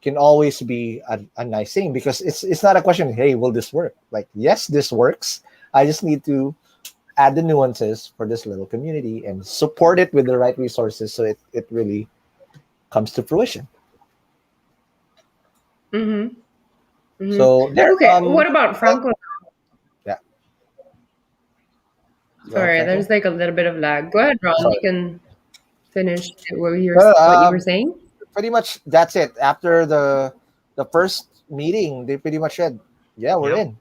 can always be a nice thing because it's not a question, hey, will this work? Like, yes, this works. I just need to add the nuances for this little community and support it with the right resources so it really comes to fruition. So there. Okay. What about Franco? Yeah. Sorry, there's like a little bit of lag. Go ahead, Ron. You can finish what you were saying. pretty much that's it. After the first meeting, they pretty much said, "Yeah, we're Yeah. in."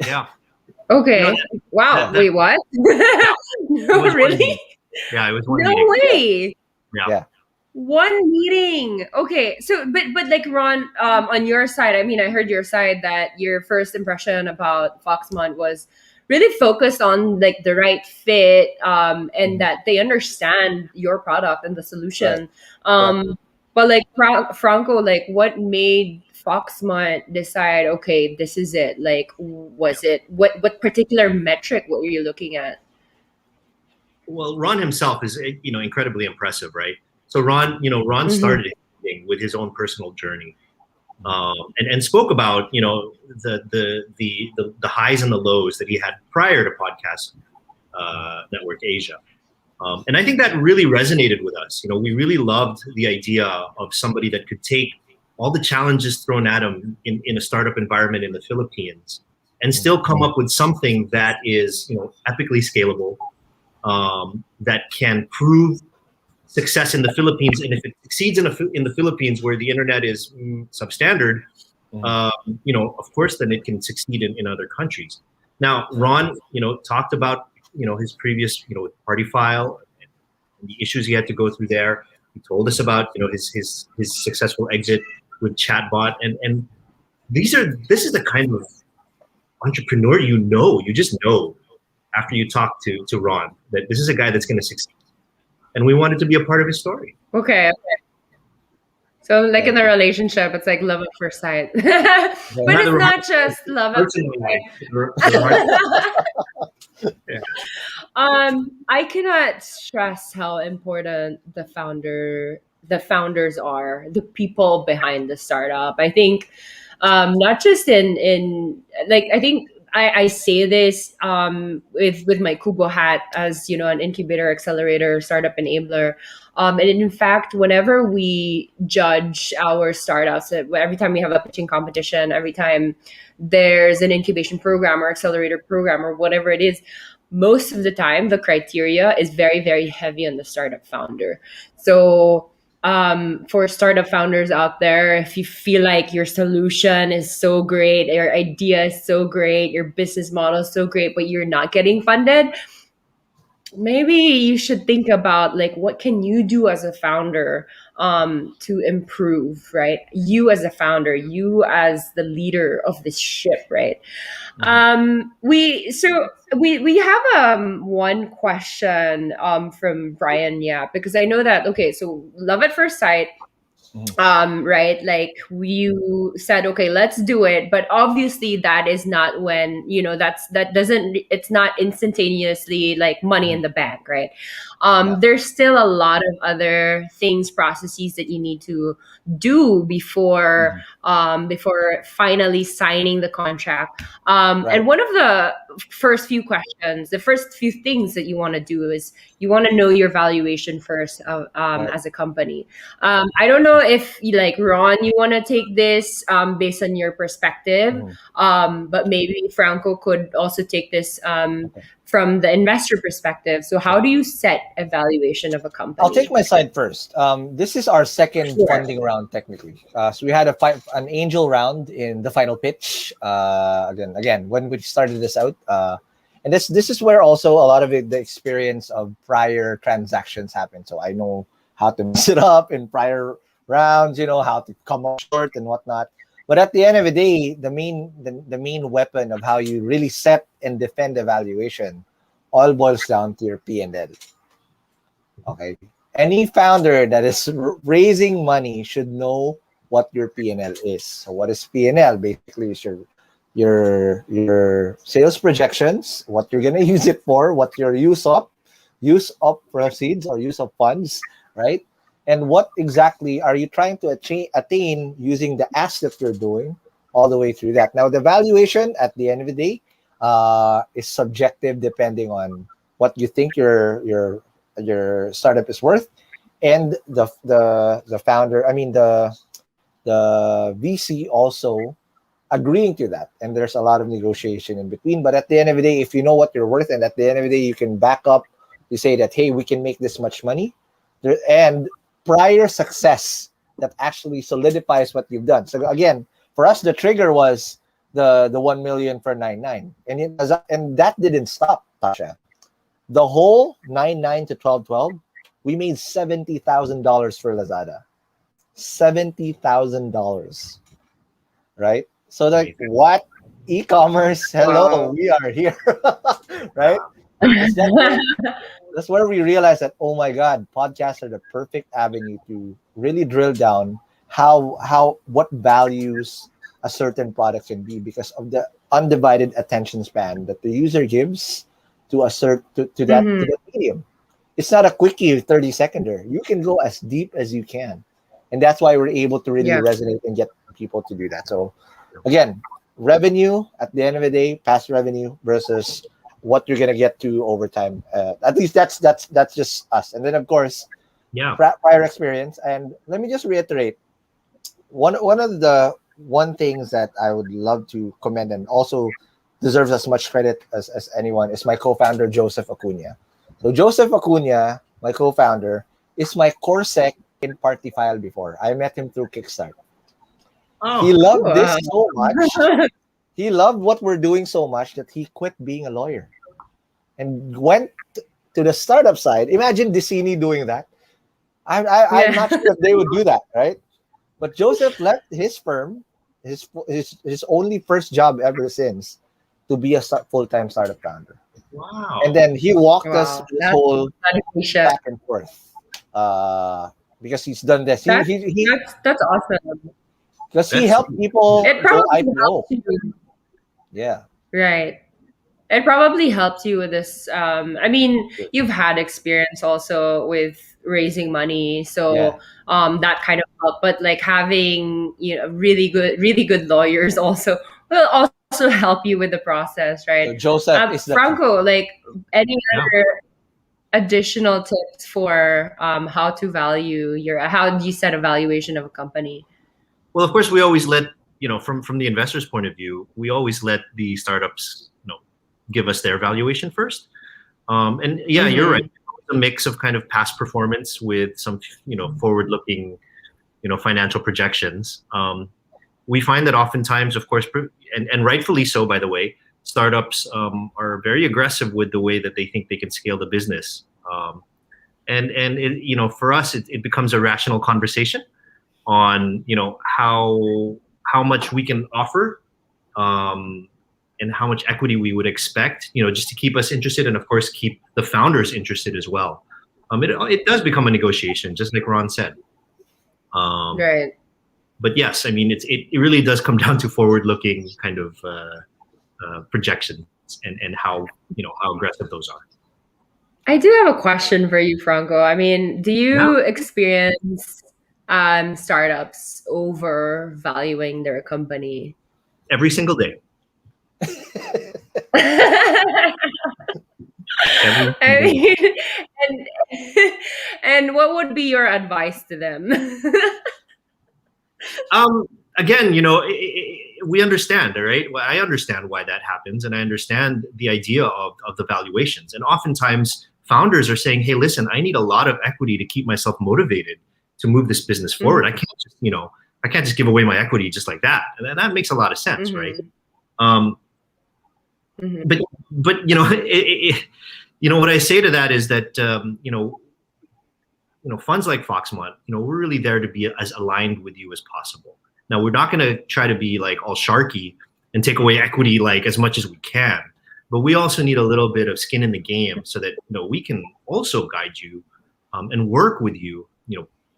Yeah. Okay. That, Wow. that, Wait, what? yeah, it No, was one really? meeting. Yeah, it was one No meeting. way. Yeah. Yeah. One meeting. Okay. So but like Ron, on your side, I mean, I heard your side that your first impression about Foxmont was really focused on like the right fit, and Mhm. that they understand your product and the Right. solution. Correct. But like Franco, like what made Foxmont decide, okay, this is it? Like was it what particular metric what were you looking at? Well, Ron himself is incredibly impressive, right? So Ron Mm-hmm. started with his own personal journey, and spoke about the highs and the lows that he had prior to Podcast Network Asia. And I think that really resonated with us. We really loved the idea of somebody that could take all the challenges thrown at him in a startup environment in the Philippines and still come up with something that is, epically scalable, that can prove success in the Philippines. And if it succeeds in the Philippines where the internet is substandard, of course, then it can succeed in other countries. Now, Ron, talked about, his previous, party file and the issues he had to go through there. He told us about, his successful exit with Chatbot. And this is the kind of entrepreneur, you just know after you talk to Ron that this is a guy that's going to succeed. And we wanted to be a part of his story. Okay. So like in Right. a relationship, it's like love at first sight. But Not the it's not romantic, just love at personal life, the first heart. sight. Yeah. I cannot stress how important the founders are, the people behind the startup. I think not just in like I think I say this with my Kubo hat as an incubator, accelerator, startup enabler. And in fact, whenever we judge our startups, every time we have a pitching competition, every time there's an incubation program or accelerator program or whatever it is, most of the time the criteria is very, very heavy on the startup founder. So for startup founders out there, if you feel like your solution is so great, your idea is so great, your business model is so great, but you're not getting funded, maybe you should think about like what can you do as a founder to improve, right? You as a founder, you as the leader of this ship, right? We have one question from Brian, yeah, because I know that, okay, so love at first sight, right, like you said, okay, let's do it, but obviously that is not when that doesn't, it's not instantaneously like money in the bank, right? Yeah. There's still a lot of other things, processes that you need to do before finally signing the contract. Right. And one of the first few questions, the first few things that you want to do is you want to know your valuation first Right. as a company. I don't know if like Ron, you want to take this based on your perspective, but maybe Franco could also take this Okay. from the investor perspective. So, how do you set a valuation of a company? I'll take my side first. This is our second Sure. funding round, technically. So we had an angel round in the final pitch. Again, when we started this out, and this is where also a lot of the experience of prior transactions happened. So I know how to mess it up in prior rounds. How to come up short and whatnot. But at the end of the day, the main weapon of how you really set and defend the valuation all boils down to your P&L. Okay. Any founder that is raising money should know what your P&L is. So what is P&L? Basically, is your sales projections, what you're gonna use it for, what your use of proceeds or use of funds, right? And what exactly are you trying to attain using the asset you're doing all the way through that. Now, the valuation at the end of the day is subjective depending on what you think your startup is worth, and the founder, I mean the VC also agreeing to that. And there's a lot of negotiation in between. But at the end of the day, if you know what you're worth, and at the end of the day you can back up, you say that, hey, we can make this much money, and prior success that actually solidifies what you've done. So again, for us, the trigger was the 1 million for 99, and that didn't stop, Tasha. The whole 99 to 1212, we made $70,000 for Lazada. $70,000, right? So like, what? E-commerce, hello, Wow. we are here, right? That's where we realized that, oh my God, podcasts are the perfect avenue to really drill down what values a certain product can be, because of the undivided attention span that the user gives to that medium. It's not a quickie 30-seconder. You can go as deep as you can. And that's why we're able to really resonate and get people to do that. So again, revenue at the end of the day, past revenue versus what you're gonna get to over time. At least that's just us. And then of course, prior experience. And let me just reiterate, one of the things that I would love to commend and also deserves as much credit as anyone is my co-founder Joseph Acuna. So Joseph Acuna, my co-founder, is my core sec in Party File before. I met him through Kickstarter. He loved this so much. He loved what we're doing so much that he quit being a lawyer and went to the startup side. Imagine Dicini doing that. I'm not sure if they would do that, right? But Joseph left his firm, his only first job ever since, to be a full-time startup founder. Wow. And then he walked us through this whole back and forth. Because he's done this. That's awesome. Because he helped people It go probably IPO. helped you. Yeah. Right. It probably helped you with this. I mean, you've had experience also with raising money, so that kind of helped. But like having really good lawyers also will also help you with the process, right? So Joseph is the Franco, like any other additional tips for how to value how do you set a valuation of a company? Well, of course, we always let from the investor's point of view, we always let the startups give us their valuation first. And you're right. It's a mix of kind of past performance with some forward-looking financial projections. We find that oftentimes, of course, and rightfully so, by the way, startups are very aggressive with the way that they think they can scale the business. And it, for us, it becomes a rational conversation on how much we can offer, and how much equity we would expect, just to keep us interested, and of course keep the founders interested as well. It does become a negotiation, just like Ron said. Right. But yes, I mean it really does come down to forward-looking kind of projections and how aggressive those are. I do have a question for you, Franco. I mean, do you experience startups overvaluing their company? Every single day. I mean, and what would be your advice to them? Again, we understand, right? Well, I understand why that happens, and I understand the idea of the valuations. And oftentimes, founders are saying, "Hey, listen, I need a lot of equity to keep myself motivated to move this business forward. I can't just give away my equity just like that." And that makes a lot of sense, right? But what I say to that is that funds like Foxmont, we're really there to be as aligned with you as possible. Now, we're not going to try to be like all sharky and take away equity like as much as we can, but we also need a little bit of skin in the game so that we can also guide you and work with you,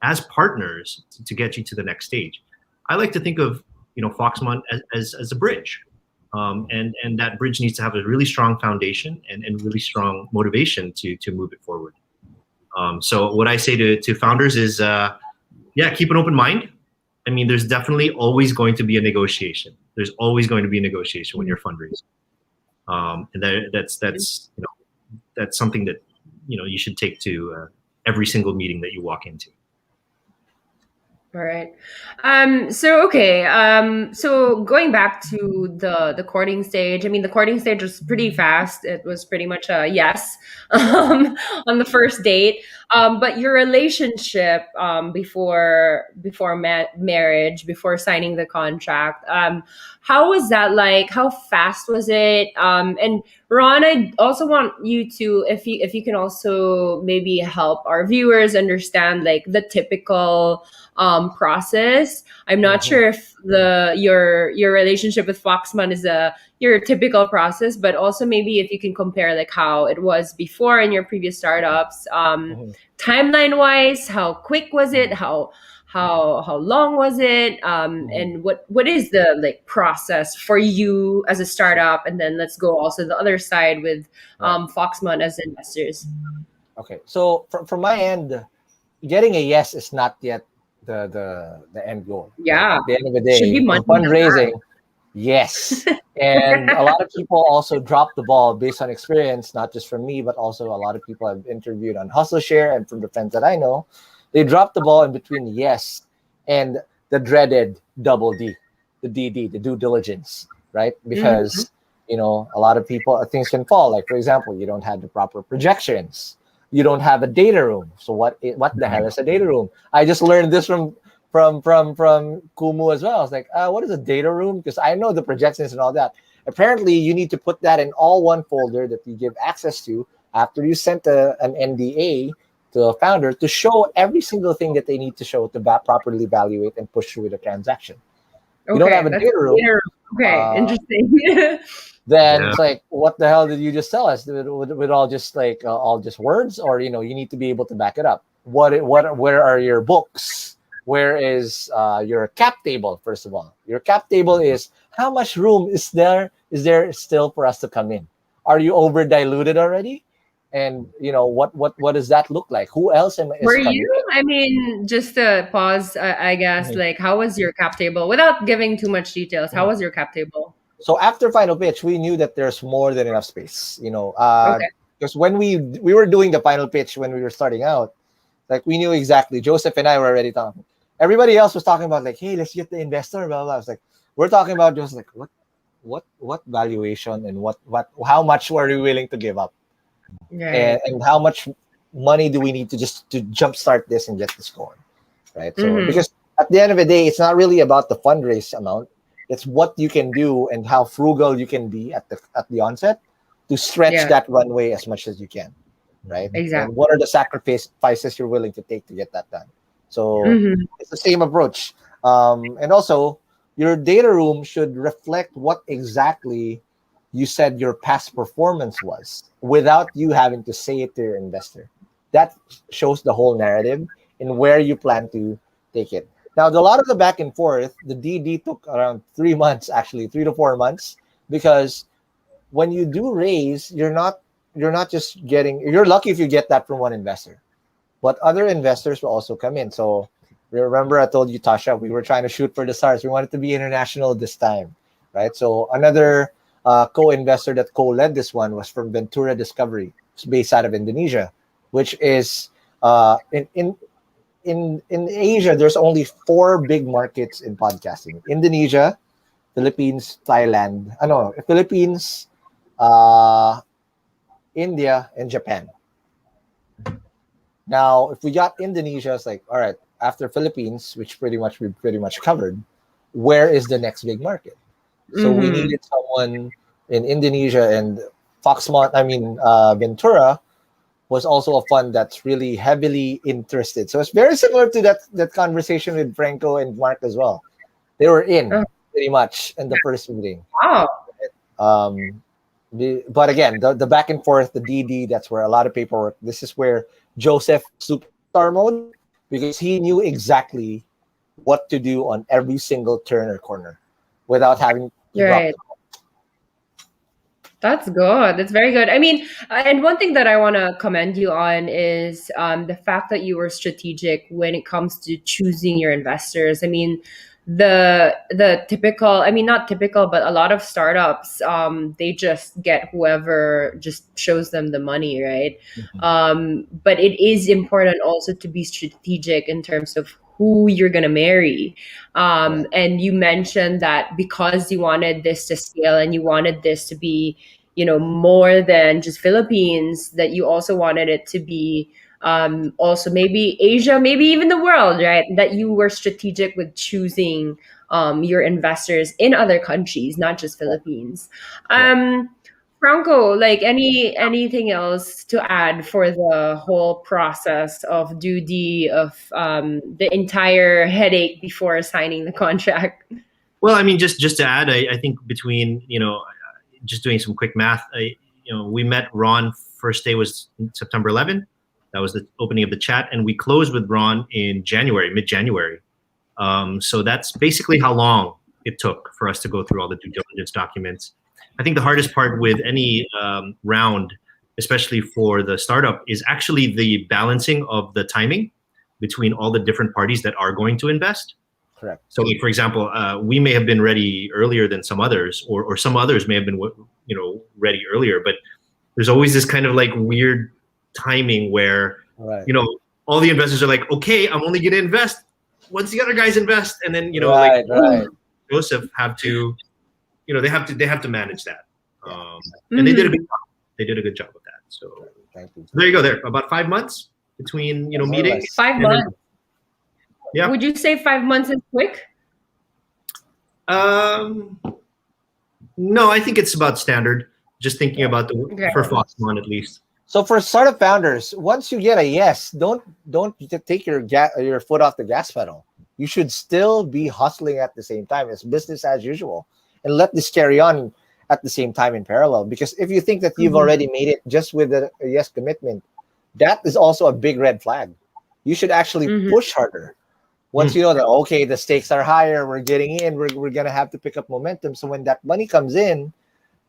as partners to get you to the next stage. I like to think of Foxmont as a bridge. And that bridge needs to have a really strong foundation and really strong motivation to move it forward. So what I say to founders is, keep an open mind. I mean, there's definitely always going to be a negotiation. There's always going to be a negotiation when you're fundraising. And that's something that you should take to every single meeting that you walk into. All right. So going back to the courting stage, I mean, the courting stage was pretty fast. It was pretty much a yes on the first date. But your relationship before marriage, before signing the contract, how was that like? How fast was it? And Ron, I also want you to, if you can also maybe help our viewers understand like the typical process. I'm not Mhm. sure if your relationship with Foxmont is your typical process, but also maybe if you can compare like how it was before in your previous startups. Mhm. Timeline wise, how quick was it? Mhm. How long was it? Mhm. And what is the like process for you as a Sure. startup? And then let's go also the other side with Right. Foxmont as investors. Okay. So from my end, getting a yes is not yet the end goal, right? Yeah, At the end of the should be day, money in in the fundraising, yes. And a lot of people also drop the ball based on experience, not just from me, but also a lot of people I've interviewed on Hustle Share and from the friends that I know. They drop the ball in between yes and the dreaded double D, the DD, the due diligence, right? Mhm. Because a lot of people things can fall. Like for example, you don't have the proper projections, you don't have a data room. So what the hell is a data room? I just learned this from Kumu as well. I was like, what is a data room? Because I know the projections and all that. Apparently, you need to put that in all one folder that you give access to after you sent an NDA to a founder to show every single thing that they need to show to properly evaluate and push through the transaction. You don't have Okay, a that's data room, later. Okay, uh, interesting. then Yeah. it's like, what the hell did you just tell us? With all just like all just words, or you need to be able to back it up. Where are your books? Where is your cap table? First of all, your cap table is how much room is there still for us to come in? Are you over diluted already? And what does that look like? Who else is Were coming you? I mean, just to pause, I guess, in? like, how was your cap table? Without giving too much details, how Mhm. was your cap table? So after final pitch, we knew that there's more than enough space. Okay. Because when we were doing the final pitch when we were starting out, like we knew exactly. Joseph and I were already talking. Everybody else was talking about like, hey, let's get the investor. Blah blah. Blah. I was like, we're talking about just like what valuation and what how much were we willing to give up, and, Right. and how much money do we need to just to jumpstart this and get this going, right? So Mm-hmm. because at the end of the day, it's not really about the fundraise amount. It's what you can do and how frugal you can be at the onset to stretch Yeah, that runway as much as you can, right? And exactly. what are the sacrifices you're willing to take to get that done? So Mm-hmm. it's the same approach. And also, your data room should reflect what exactly you said your past performance was without you having to say it to your investor. That shows the whole narrative and where you plan to take it. Now, a lot of the back and forth, the DD took around 3 months, actually 3 to 4 months, because when you do raise, you're not just getting. You're lucky if you get that from one investor, but other investors will also come in. So remember, I told you, Tasha, we were trying to shoot for the stars. We wanted to be international this time, right? So another co-investor that co-led this one was from Ventura Discovery, it's based out of Indonesia, which is in Asia. There's only four big markets in podcasting: Indonesia, Philippines, Thailand. No, Philippines, uh, India, and Japan. Now, if we got Indonesia, it's like, all right, after Philippines, which pretty much we pretty much covered, where is the next big market? So we Mm-hmm. needed someone in Indonesia, and Foxmont, I mean Ventura was also a fund that's really heavily interested. So it's very similar to that conversation with Franco and Mark as well. They were in Oh, pretty much in the first meeting. wow. Um, but again, the back and forth, the DD, that's where a lot of paperwork. This is where Joseph superstar mode, because he knew exactly what to do on every single turn or corner without having to drop Right. the ball. That's good. That's very good. I mean, and one thing that I want to commend you on is the fact that you were strategic when it comes to choosing your investors. I mean, the typical, I mean, not typical, but a lot of startups, they just get whoever just shows them the money, right? Mhm. But it is important also to be strategic in terms of who you're gonna marry. Right. And you mentioned that because you wanted this to scale and you wanted this to be, more than just Philippines, that you also wanted it to be also maybe Asia, maybe even the world, right? That you were strategic with choosing your investors in other countries, not just Philippines. Franco, like anything else to add for the whole process of the entire headache before signing the contract? Well, I mean, just to add, I think between just doing some quick math, we met Ron. First day was September 11th. That was the opening of the chat, and we closed with Ron in January, mid-January. So that's basically how long it took for us to go through all the due diligence documents. I think the hardest part with any round, especially for the startup, is actually the balancing of the timing between all the different parties that are going to invest. Correct. So, like, for example, we may have been ready earlier than some others, or some others may have been, ready earlier. But there's always this kind of like weird timing where, all the investors are like, okay, I'm only going to invest once the other guys invest, and then Joseph have to, they have to manage that, and they did a good job. They did a good job with that. So thank you. there you go. There about 5 months between meetings. 5 months. Yeah. Would you say 5 months is quick? No, I think it's about standard. Just thinking about for Foxmont at least. So for startup founders, once you get a yes, don't take your foot off the gas pedal. You should still be hustling at the same time. It's business as usual, and let this carry on at the same time in parallel. Because if you think that you've already made it just with a yes commitment, that is also a big red flag. You should actually push harder. Once you know that, okay, the stakes are higher, we're getting in, we're going to have to pick up momentum. So when that money comes in,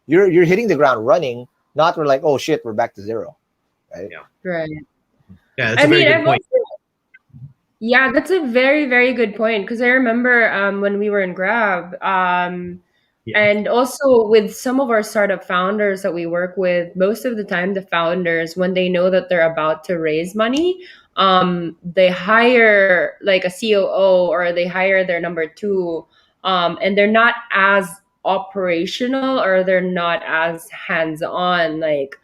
you're hitting the ground running, not we're like, oh shit, we're back to zero. Right? Yeah. Right. Yeah, that's a very good point. Yeah, that's a very, very good point. Because I remember when we were in Grab, and also with some of our startup founders that we work with, most of the time the founders, when they know that they're about to raise money, they hire like a COO or they hire their number two, and they're not as operational or they're not as hands-on. Like,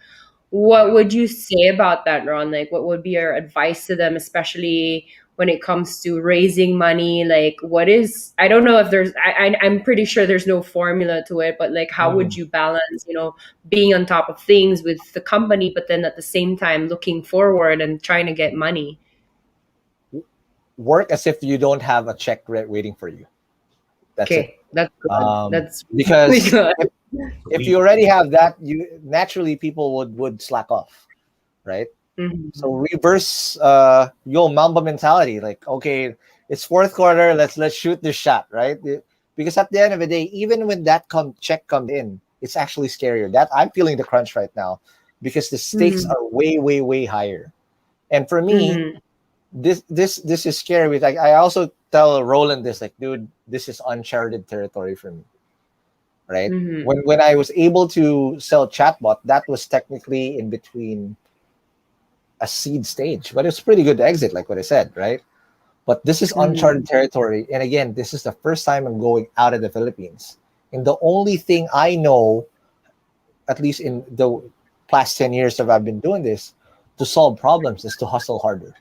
what would you say about that, Ron? Like, what would be your advice to them, especially when it comes to raising money? Like, I don't know if I'm pretty sure there's no formula to it, but like, how would you balance, being on top of things with the company, but then at the same time looking forward and trying to get money? Work as if you don't have a check waiting for you. That's it. That's good. That's because really good. If you already have that, you naturally people would slack off, right? So reverse your Mamba mentality. Like, okay, it's fourth quarter, let's shoot this shot, right? Because at the end of the day, even when that check comes in, it's actually scarier. That I'm feeling the crunch right now because the stakes are way, way, way higher. And for me, this is scary. Like, I also tell Roland this, like, dude, this is uncharted territory for me. Right? When I was able to sell chatbot, that was technically in between a seed stage, but it's pretty good to exit, like what I said, right? But this is uncharted territory. And again, this is the first time I'm going out of the Philippines. And the only thing I know, at least in the past 10 years that I've been doing this, to solve problems is to hustle harder.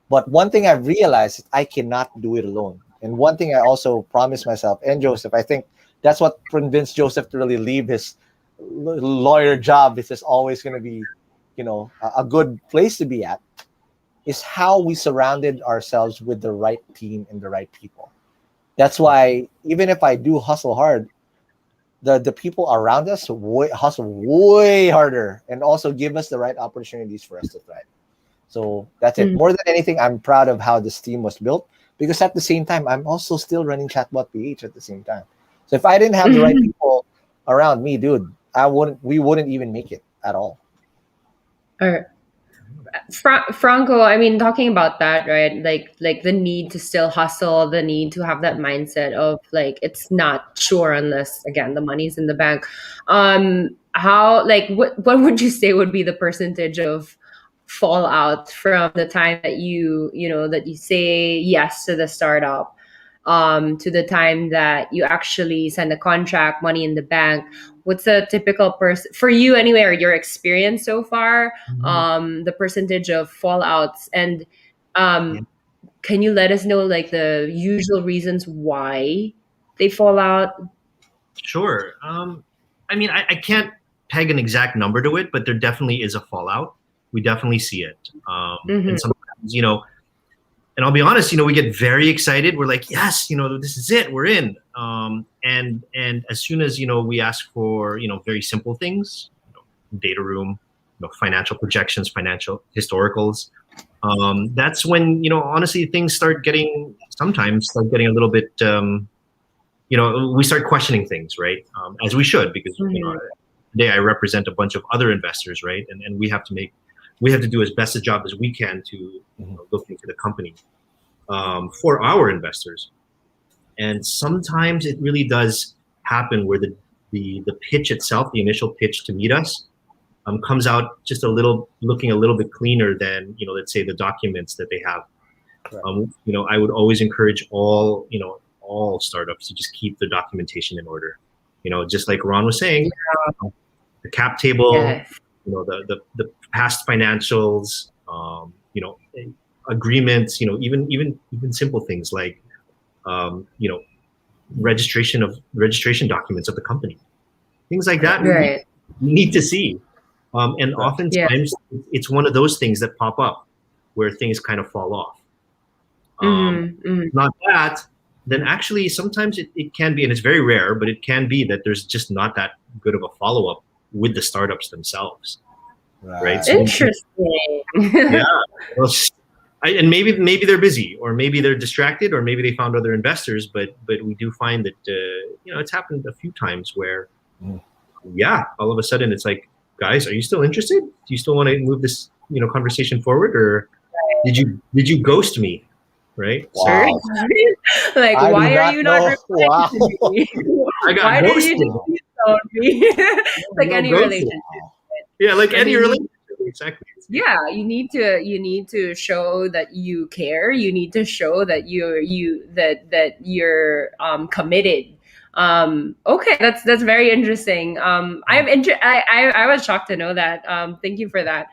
But one thing I've realized is I cannot do it alone. And one thing I also promised myself, and Joseph, I think that's what convinced Joseph to really leave his lawyer job. This is always going to be, a good place to be at, is how we surrounded ourselves with the right team and the right people. That's why even if I do hustle hard, the people around us hustle way harder and also give us the right opportunities for us to thrive. So that's it. More than anything, I'm proud of how this team was built, because at the same time, I'm also still running Chatbot PH at the same time. So if I didn't have the right people around me, dude, we wouldn't even make it at all. Franco, I mean, talking about that, right? Like the need to still hustle, the need to have that mindset of like, it's not sure unless, again, the money's in the bank. How, like, what would you say would be the percentage of fallout from the time that you say yes to the startup to the time that you actually sign the contract, money in the bank? What's a typical person for you anyway, or your experience so far? The percentage of fallouts, and can you let us know like the usual reasons why they fall out? Sure. I mean, I can't peg an exact number to it, but there definitely is a fallout. We definitely see it. And sometimes, and I'll be honest, we get very excited. We're like, yes, this is it. We're in. And as soon as, we ask for, very simple things, data room, financial projections, financial historicals, that's when, honestly, things sometimes start getting a little bit, we start questioning things, right? As we should, because today I represent a bunch of other investors, right? And we have to do as best a job as we can to look into the company for our investors. And sometimes it really does happen where the pitch itself, the initial pitch to meet us, comes out just looking a little bit cleaner than let's say the documents that they have. Right. I would always encourage all startups to just keep the documentation in order. Just like Ron was saying, the cap table, the past financials, agreements, even simple things like registration documents of the company, things like that. Right. We need to see. And oftentimes it's one of those things that pop up where things kind of fall off. Not that, then actually sometimes it can be, and it's very rare, but it can be that there's just not that good of a follow-up with the startups themselves. Right? So interesting. Yeah. Well, and maybe they're busy, or maybe they're distracted, or maybe they found other investors, but we do find that it's happened a few times where all of a sudden it's like, guys, are you still interested? Do you still want to move this conversation forward, or did you ghost me? Right? Wow. So, like, why are you not replying to me? I got why ghosted. did you just tell me? Like any relationship. Yeah, like any relationship. Exactly. Yeah, you need to show that you care. You need to show that you're committed. Okay, that's very interesting. I was shocked to know that. Thank you for that.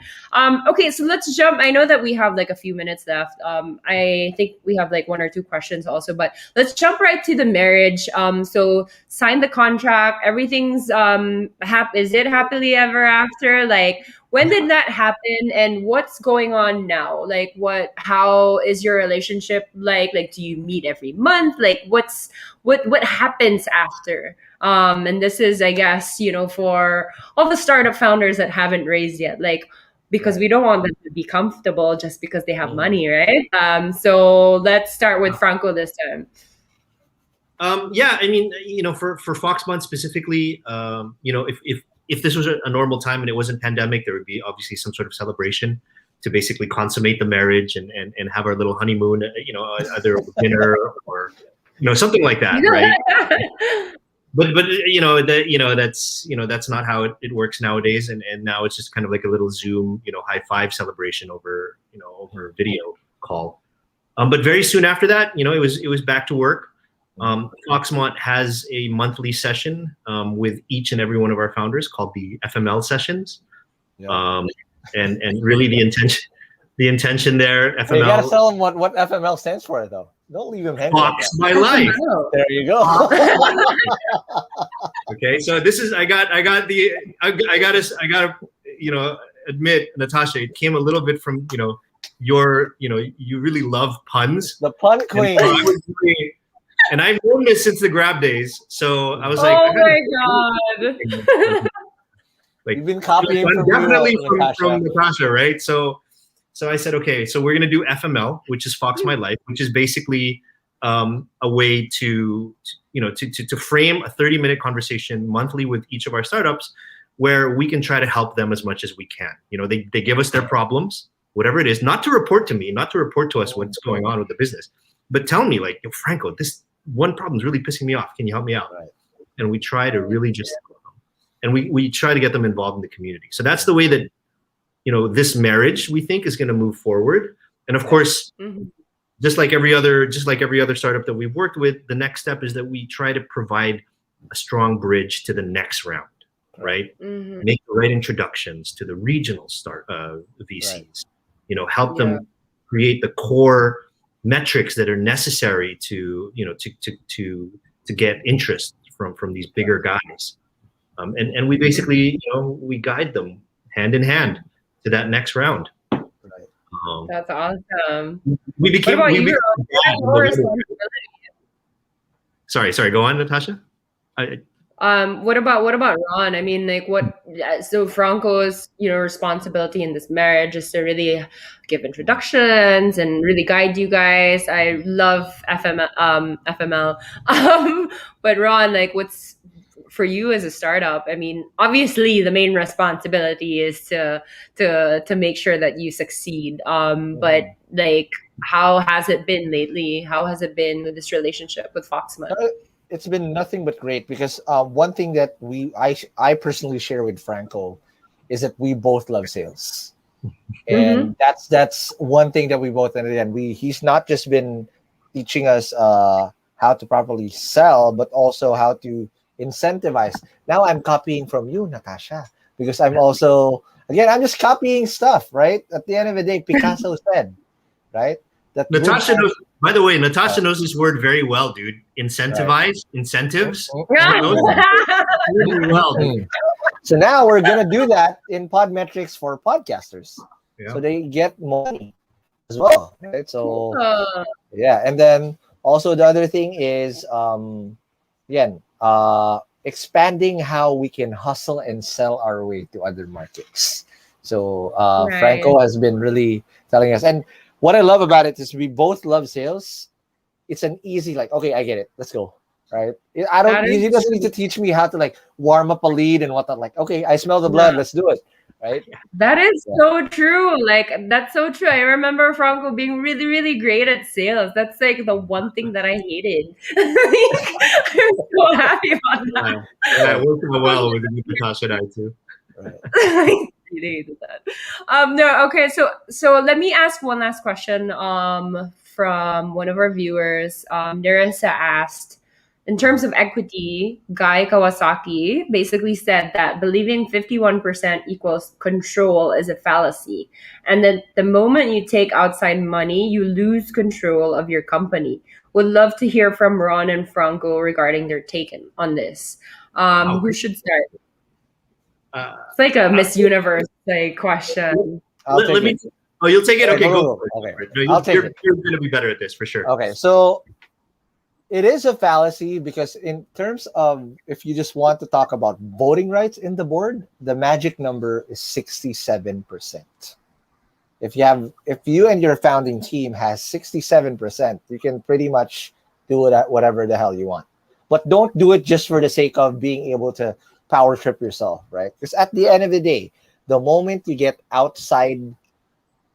Okay, so let's jump. I know that we have like a few minutes left. I think we have like one or two questions also, but let's jump right to the marriage. So sign the contract. Everything's is it happily ever after? Like, when did that happen, and what's going on now? Like, how is your relationship like? Like, do you meet every month? Like, what happens after? And this is, I guess, for all the startup founders that haven't raised yet, like, because we don't want them to be comfortable just because they have money, right? So let's start with Franco this time. Yeah, I mean, for Foxmont specifically, if this was a normal time and it wasn't pandemic, there would be obviously some sort of celebration to basically consummate the marriage and have our little honeymoon, either dinner or something like that, right? But that's not how it works nowadays, and now it's just kind of like a little Zoom high five celebration over video call. But very soon after that, it was back to work. Foxmont has a monthly session with each and every one of our founders called the FML sessions. And really the intention there, FML. Hey, you gotta tell them what FML stands for, though. Don't leave him hanging. Fox My Life. There you go. Okay, so this is I gotta admit, Natasha, it came a little bit from you really love puns. The pun queen. And I've known this since the Grab days, so I was like, "Oh my god!" Like, you've been copying definitely from Natasha, right? So I said, okay, so we're gonna do FML, which is Fox My Life, which is basically a way to frame a 30-minute conversation monthly with each of our startups, where we can try to help them as much as we can. They give us their problems, whatever it is, not to report to me, not to report to us what's going on with the business, but tell me, like, Franco, this one problem is really pissing me off. Can you help me out? Right. And we try to really and we try to get them involved in the community. So that's the way that, this marriage, we think, is going to move forward. And of course, just like every other startup that we've worked with, the next step is that we try to provide a strong bridge to the next round, right? Mhm. Make the right introductions to the regional VCs. Help them create the core metrics that are necessary to get interest from these bigger guys. And we basically we guide them hand in hand to that next round. Right. That's awesome. We What became about we you? became Ron? What bad are in your the middle. responsibilities? Sorry, go on, Natasha. What about Ron? I mean, like, so Franco's, responsibility in this marriage is to really give introductions and really guide you guys. I love FML. But Ron, like, what's for you as a startup? I mean, obviously the main responsibility is to make sure that you succeed. But like, how has it been lately? How has it been with this relationship with Foxmont? It's been nothing but great because one thing that I personally share with Franco is that we both love sales, and that's one thing that we both understand. He's not just been teaching us how to properly sell, but also how to incentivize. Now I'm copying from you, Natasha, because I'm just copying stuff, right? At the end of the day, Picasso said, right? That Natasha knows, by the way, Natasha knows this word very well, dude. Incentivize, incentives. Really well, dude. So now we're gonna do that in Podmetrics for podcasters, Yeah. so they get money as well, right? So yeah, and then also the other thing is again expanding how we can hustle and sell our way to other markets. So Right. Franco has been really telling us, and what I love about it is we both love sales. It's an easy, like, okay, I get it. Let's go. Right. He doesn't need to teach me how to like warm up a lead and whatnot. Like, okay, I smell the blood. Let's do it. Right. That is so true. Like, that's so true. I remember Franco being really, really great at sales. That's like the one thing that I hated. I'm so happy about that. Yeah, it worked out well with Natasha and I too. Right. I really hated that. No, okay. So let me ask one last question. From one of our viewers, Nerissa asked, in terms of equity, Guy Kawasaki basically said that believing 51% equals control is a fallacy, and that the moment you take outside money, you lose control of your company. Would love to hear from Ron and Franco regarding their take on this. Who should start? It's like a Miss Universe like question. Let me. Oh, you'll take it. Okay, go. Okay. No, I'll take it. You're going to be better at this for sure. Okay, so it is a fallacy because in terms of if you just want to talk about voting rights in the board, the magic number is 67%. If you and your founding team has 67%, you can pretty much do whatever the hell you want. But don't do it just for the sake of being able to power trip yourself, right? Because at the end of the day, the moment you get outside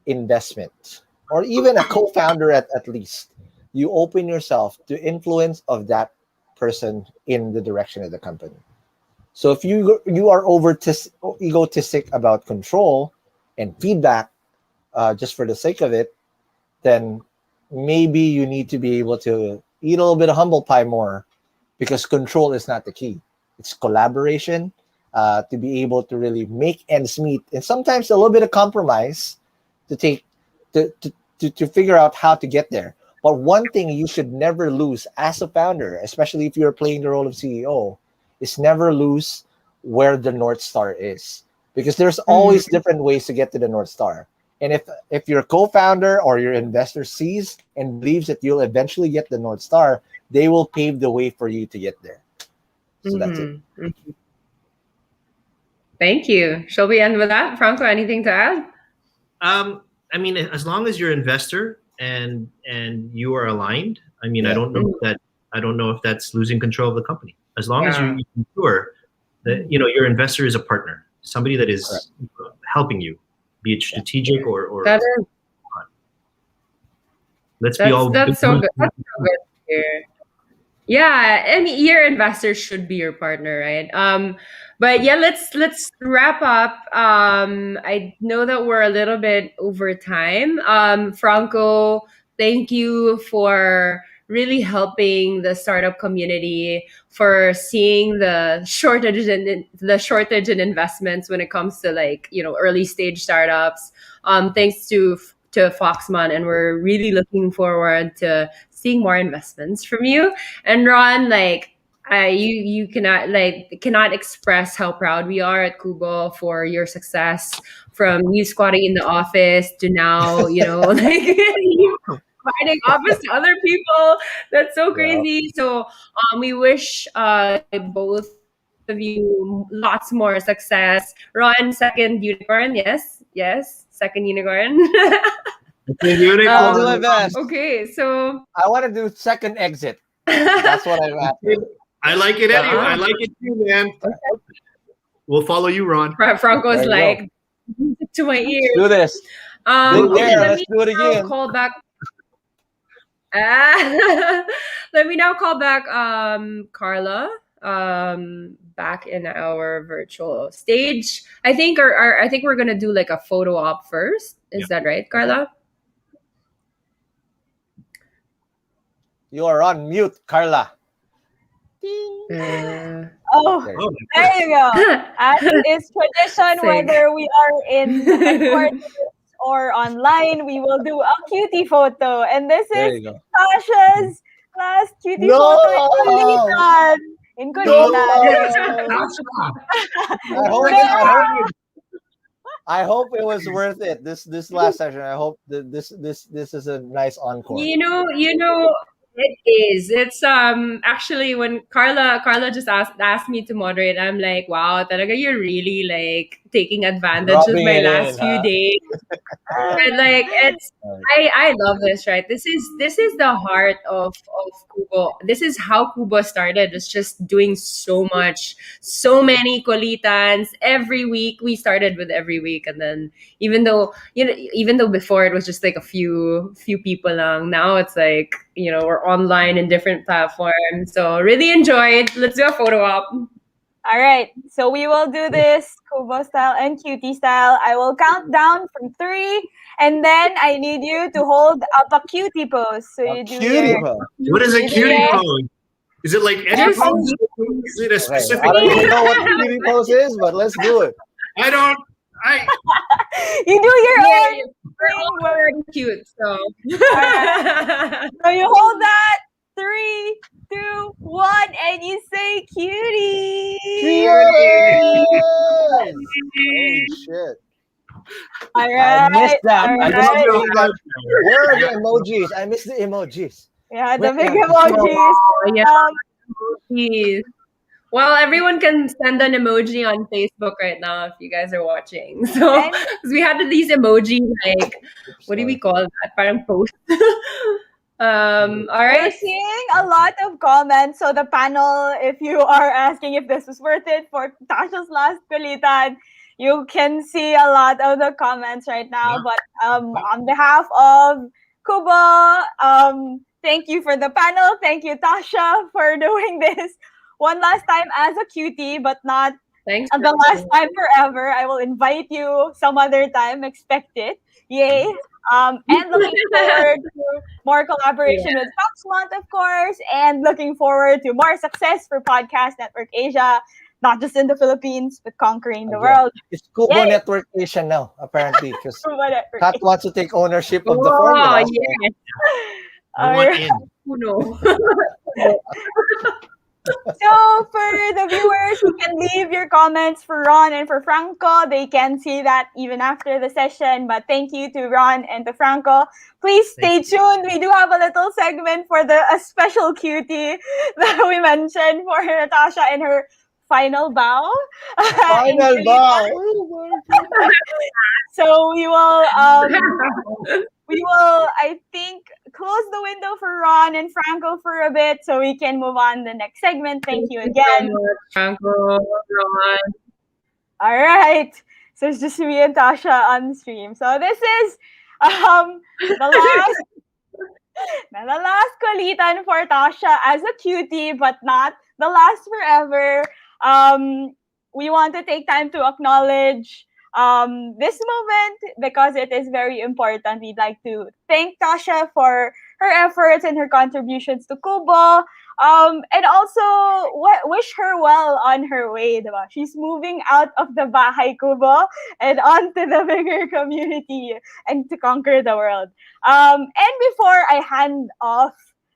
investment or even a co-founder at least, you open yourself to influence of that person in the direction of the company. So if you are egotistic about control and feedback just for the sake of it, then maybe you need to be able to eat a little bit of humble pie more, because control is not the key. It's collaboration, to be able to really make ends meet, and sometimes a little bit of compromise to figure out how to get there. But one thing you should never lose as a founder, especially if you're playing the role of CEO, is never lose where the North Star is, because there's always different ways to get to the North Star. And if your co-founder or your investor sees and believes that you'll eventually get the North Star, they will pave the way for you to get there. So that's it. Thank you. Shall we end with that? Franco, anything to add? I mean, as long as you're an investor and you are aligned, I mean, I don't know if that's losing control of the company. As long as you're sure that your investor is a partner, somebody that is helping you, be it strategic or that is, let's be all. That's so good. That's so good here. Yeah, I mean, your investors should be your partner, right? But yeah, let's wrap up. I know that we're a little bit over time. Franco, thank you for really helping the startup community, for seeing the shortage in investments when it comes to like, early stage startups. Thanks to Foxmont, and we're really looking forward to seeing more investments from you. And Ron, like, you cannot express how proud we are at Kubo for your success, from you squatting in the office to now, like you providing office to other people. That's so Yeah. crazy. So we wish both of you lots more success. Ron, second unicorn. Yes, second unicorn. I'll do my best. Okay, so I want to do second exit. That's what I'm after. I like it anyway. Uh-huh. I like it too, man. We'll follow you, Ron. Franco's There you like to my ears. Do this. Okay, Big there. let Let's me do it now again. call back. Let me now call back Carla back in our virtual stage. I think I think we're gonna do like a photo op first. Is that right, Carla? You are on mute, Carla. Oh, There. Oh, there you go. As is tradition, Sig. whether we are in the headquarters or online, we will do a cutie photo. And this There is you go. Tasha's last cutie No! photo in Kulitan. In Kulitan. I hope it was worth it. This last session. I hope that this is a nice encore. You know, it is. It's actually when Carla just asked me to moderate, I'm like, wow, talaga you're really like taking advantage of Rubbing my it last in, few huh? days. And like it's I love this, right? This is the heart of Kubo. This is how Kubo started. It's just doing so much, so many kolitans every week. We started with every week, and then even though before it was just like a few people lang, now it's like, we're online in different platforms. So really enjoyed. Let's do a photo op. All right, so we will do this Kubo style and cutie style. I will count down from 3, and then I need you to hold up a cutie pose. So you do Cutie your pose. what is a cutie Yeah. pose? Is it like Eddie Just- pose? Is it a Okay, specific? I don't even know what the cutie pose is, but let's do it. I don't. you do your Yeah, own we're all thing. very cute. So So you hold that 3, 2, 1, and you say cutie. Holy shit. All I right. missed that. All I just right. missed that. Where are the emojis? I missed the emojis. Yeah, the Where big are the emojis. yeah, Um, emojis. Well, everyone can send an emoji on Facebook right now if you guys are watching. So, And- because we had these emoji, like, what do we call that? Parang post. All We're right. seeing a lot of comments. So the panel, if you are asking if this was worth it for Tasha's last kulitan, you can see a lot of the comments right now. Yeah. But on behalf of Kuba, thank you for the panel. Thank you, Tasha, for doing this one last time as a cutie, but not Thanks. the last time forever. I will invite you some other time. Expect it. Yay. And looking forward to more collaboration with Foxmont, of course, and looking forward to more success for Podcast Network Asia, not just in the Philippines, but conquering the world. It's Kubo Yay. Network Asia now, apparently, because Whatever. Kat wants to take ownership of the Oh, formula. so- yes. I want in. Uno. So for the viewers, you can leave your comments for Ron and for Franco. They can see that even after the session. But thank you to Ron and to Franco. Please stay tuned. We do have a little segment for a special cutie that we mentioned for Natasha and her final bow. Final bow. Oh my God. So we will, I think, close the window for Ron and Franco for a bit so we can move on to the next segment. Thank you again. So much, Franco, Ron. All right. So it's just me and Tasha on the stream. So this is the last kulitan for Tasha as a cutie, but not the last forever. We want to take time to acknowledge This moment, because it is very important, we'd like to thank Tasha for her efforts and her contributions to Kubo. And also wish her well on her way, diba? She's moving out of the Bahay Kubo and onto the bigger community and to conquer the world. And before I hand off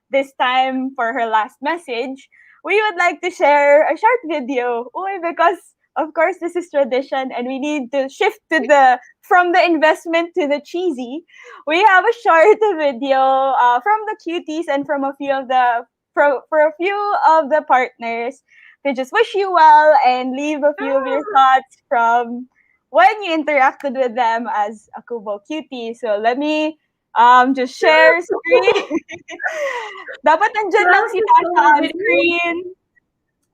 this time for her last message, we would like to share a short video. Uy, because of course this is tradition and we need to shift to the from the investment to the cheesy. We have a short video from the cuties and from a few of the for a few of the partners to just wish you well and leave a few of your thoughts from when you interacted with them as a Kubo cutie. So let me just share screen. Dapat nandyan lang si Tasha on screen.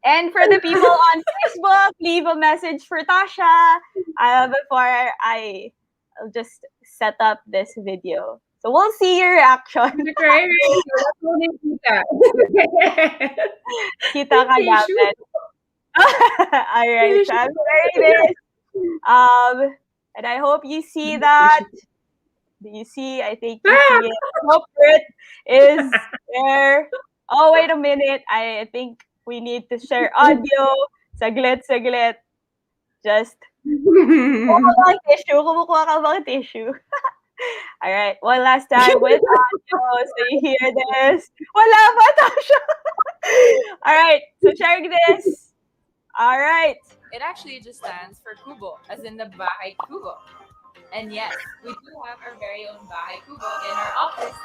And for the people on Facebook, leave a message for Tasha before I'll just set up this video. So we'll see your reaction. Kita ka dapat. Alright, so I'm sharing this. And I hope you see that. Do you see? I think you see it. Culprit is there. Oh, wait a minute. I think we need to share audio. Saglit. Just kumukuha ka bang tissue? Alright, one last time with audio. So you hear this. Wala pa, Tasha. Alright, so sharing this. Alright. It actually just stands for Kubo, as in the Bahay Kubo. And yes, we do have our very own Bahay Kubo in our office.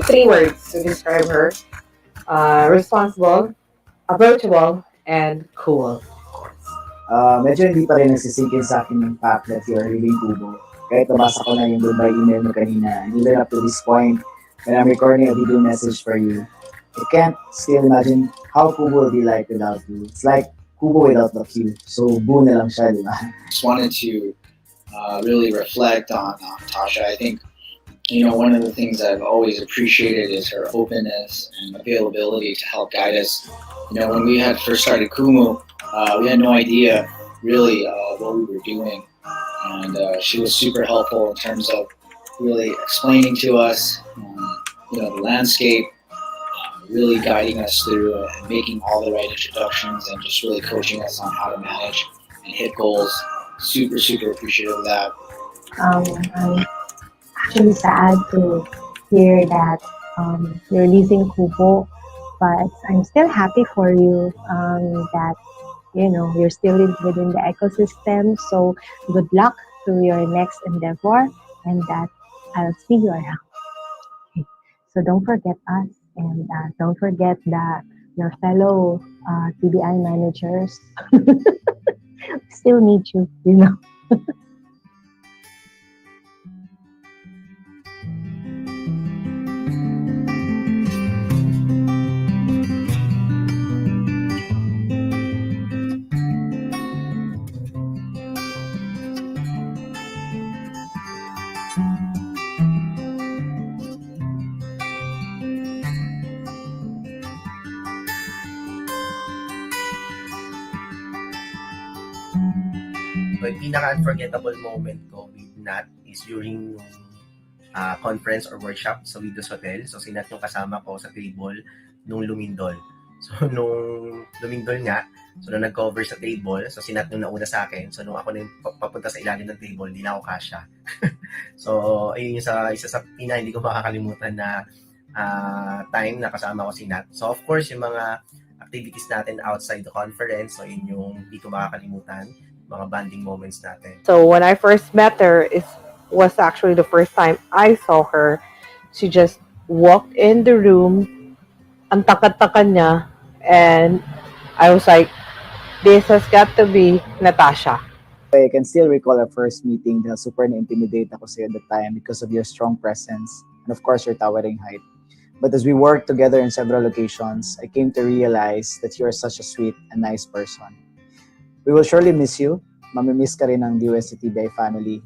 Three words to describe her: responsible, approachable, and cool. Medyo hindi pa rin nagsisingkin sa akin yung fact that you are leaving Kubo. Kahit nabasa ko na yung goodbye email mo kanina, and even up to this point, when I'm recording a video message for you, I can't still imagine how Kubo will be like without you. It's like Kubo without the Q. So, boo na lang siya, di ba? Just wanted to really reflect on Tasha. I think, one of the things I've always appreciated is her openness and availability to help guide us. When we had first started Kumu, we had no idea really what we were doing. And she was super helpful in terms of really explaining to us, the landscape, really guiding us through and making all the right introductions and just really coaching us on how to manage and hit goals. Super, super appreciative of that. I'm actually sad to hear that you're leaving Kubo, but I'm still happy for you that you're still within the ecosystem. So good luck to your next endeavor, and that I'll see you around. Okay. So don't forget us, and don't forget your fellow TBI managers. Still need you. So, yung pinaka-unforgettable moment ko with Nat is during conference or workshop sa Widows Hotel. So, si Nat yung kasama ko sa table nung lumindol. So, nung lumindol nga, so nung nag-cover sa table, so si Nat yung nauna sa akin. So, nung ako na yung papunta sa ilalim ng table, hindi na ako kasya. So, ayun yung isa sa hindi ko makakalimutan na time na kasama ko si Nat. So, of course, yung mga activities natin outside the conference, so yun yung hindi ko makakalimutan, mga bonding moments natin. So when I first met her, it was actually the first time I saw her. She just walked in the room, ang takad-takad niya, and I was like, this has got to be Natasha. I can still recall our first meeting na super na-intimidate ako sa'yo at the time because of your strong presence and of course your towering height. But as we worked together in several occasions, I came to realize that you are such a sweet and nice person. We will surely miss you. Mamimiss ka rin ng DOST TBI family.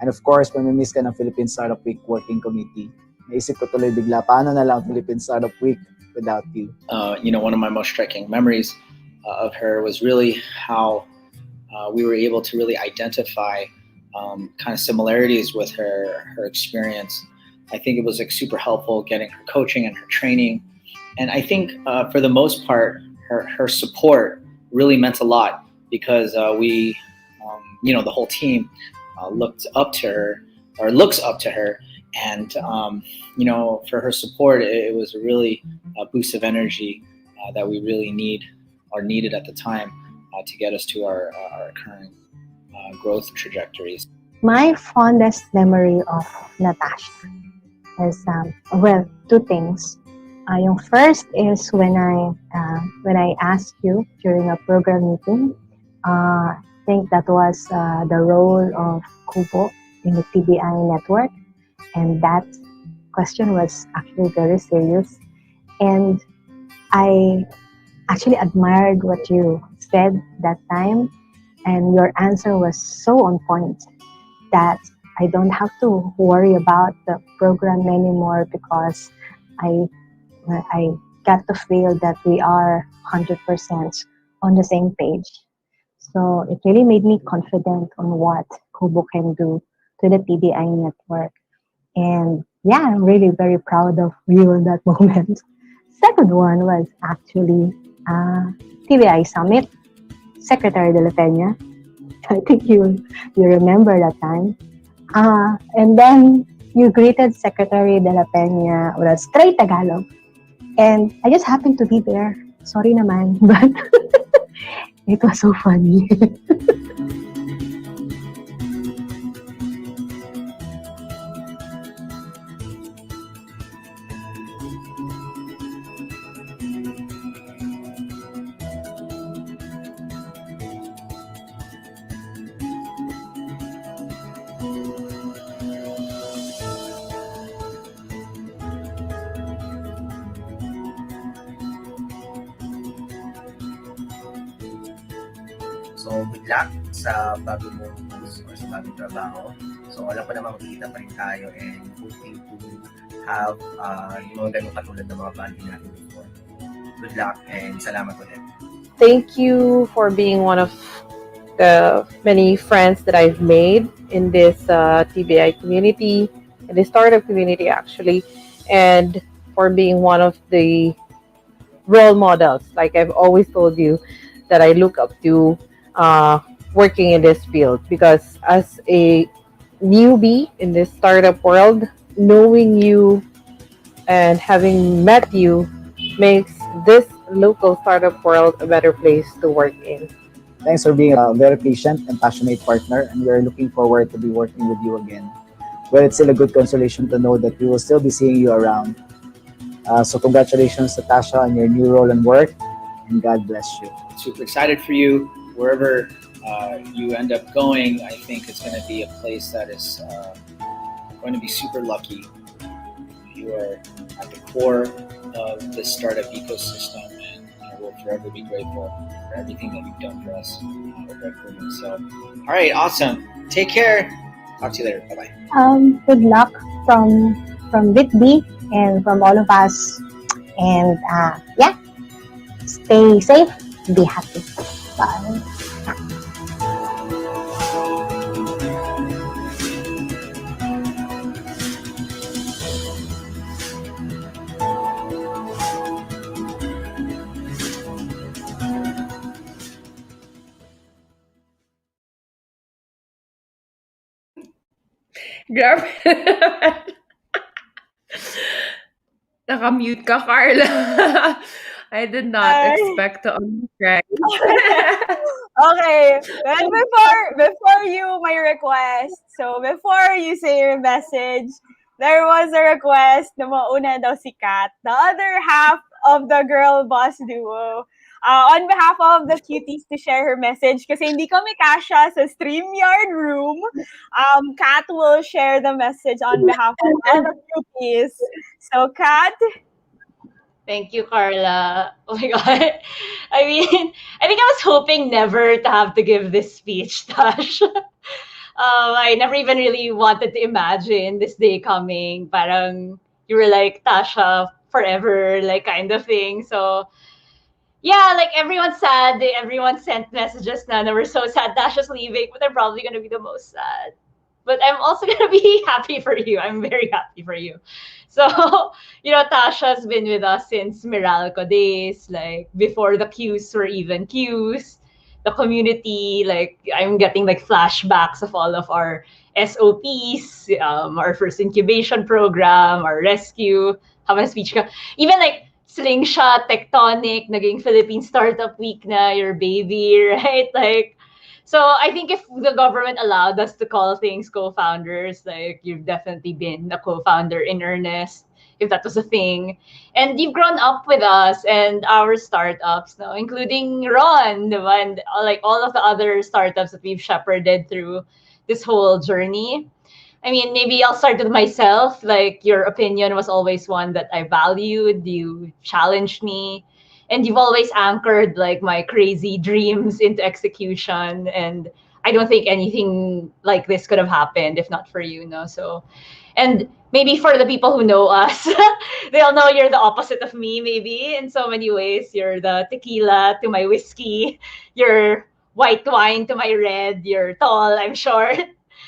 And of course, mamimiss ka ng Philippine Startup Week Working Committee. Naisip ko tuloy bigla, paano na lang Philippine Startup Week without you? One of my most striking memories of her was really how we were able to really identify kind of similarities with her experience. I think it was like super helpful getting her coaching and her training. And I think for the most part, her support really meant a lot because we, the whole team looked up to her or looks up to her. And, for her support, it was really a boost of energy that we really needed at the time to get us to our current growth trajectories. My fondest memory of Natasha is, two things. Yung first is when I asked you during a program meeting, I think that was the role of Kubo in the TBI network. And that question was actually very serious. And I actually admired what you said that time. And your answer was so on point that I don't have to worry about the program anymore because I got to feel that we are 100% on the same page. So it really made me confident on what Kubo can do to the TBI network. And yeah, I'm really very proud of you in that moment. Second one was actually TBI Summit, Secretary de la Peña. I think you remember that time. And then you greeted Secretary de la Peña with a straight Tagalog. And I just happened to be there. Sorry naman, but it was so funny. So, good luck sa bago mong post or sa bagong trabaho. So, alam ko naman makikita pa rin tayo and hoping to have yung mga ganun katulad ng mga value natin before. Good luck and salamat ulit. Thank you for being one of the many friends that I've made in this TBI community, in the startup community actually, and for being one of the role models. Like I've always told you that I look up to working in this field because as a newbie in this startup world, knowing you and having met you makes this local startup world a better place to work in. Thanks for being a very patient and passionate partner, and we are looking forward to be working with you again. Well, it's still a good consolation to know that we will still be seeing you around. So congratulations, Natasha, on your new role and work, and God bless you. Super excited for you. Wherever you end up going, I think it's going to be a place that is going to be super lucky. You are at the core of this startup ecosystem, and we'll forever be grateful for everything that you've done for us over at Kumo. So, all right, awesome. Take care. Talk to you later. Bye-bye. Good luck from Whitby and from all of us. And stay safe, be happy. Bye. Grabe. Nakamute ka, Carla. I did not Ay. expect to uncry. Okay. But before you my request, so before you say your message, there was a request na mauna daw si Kat, the other half of the girl boss duo. On behalf of the cuties to share her message, kasi hindi kami kasha sa StreamYard room, Kat will share the message on behalf of all the cuties. So, Kat? Thank you, Carla. Oh my God. I mean, I think I was hoping never to have to give this speech, Tash. I never even really wanted to imagine this day coming. Parang you were like Tasha forever, like kind of thing. So yeah, like everyone's sad. Everyone sent messages now that we're so sad Tasha's leaving, but I'm probably gonna be the most sad. But I'm also gonna be happy for you. I'm very happy for you. So, Tasha's been with us since Meralco days, like before the queues were even queues. The community, like I'm getting like flashbacks of all of our SOPs, our first incubation program, our rescue, habang speech ka. Even like Slingshot, Tectonic, naging Philippine Startup Week na, your baby, right? Like, so I think if the government allowed us to call things co-founders, like you've definitely been a co-founder in earnest, if that was a thing. And you've grown up with us and our startups, no, including Ron, and like all of the other startups that we've shepherded through this whole journey. I mean, maybe I'll start with myself. Like, your opinion was always one that I valued. You challenged me, and you've always anchored like my crazy dreams into execution. And I don't think anything like this could have happened if not for you, no? So, and maybe for the people who know us, they'll know you're the opposite of me, maybe in so many ways. You're the tequila to my whiskey, you're white wine to my red, you're tall, I'm short.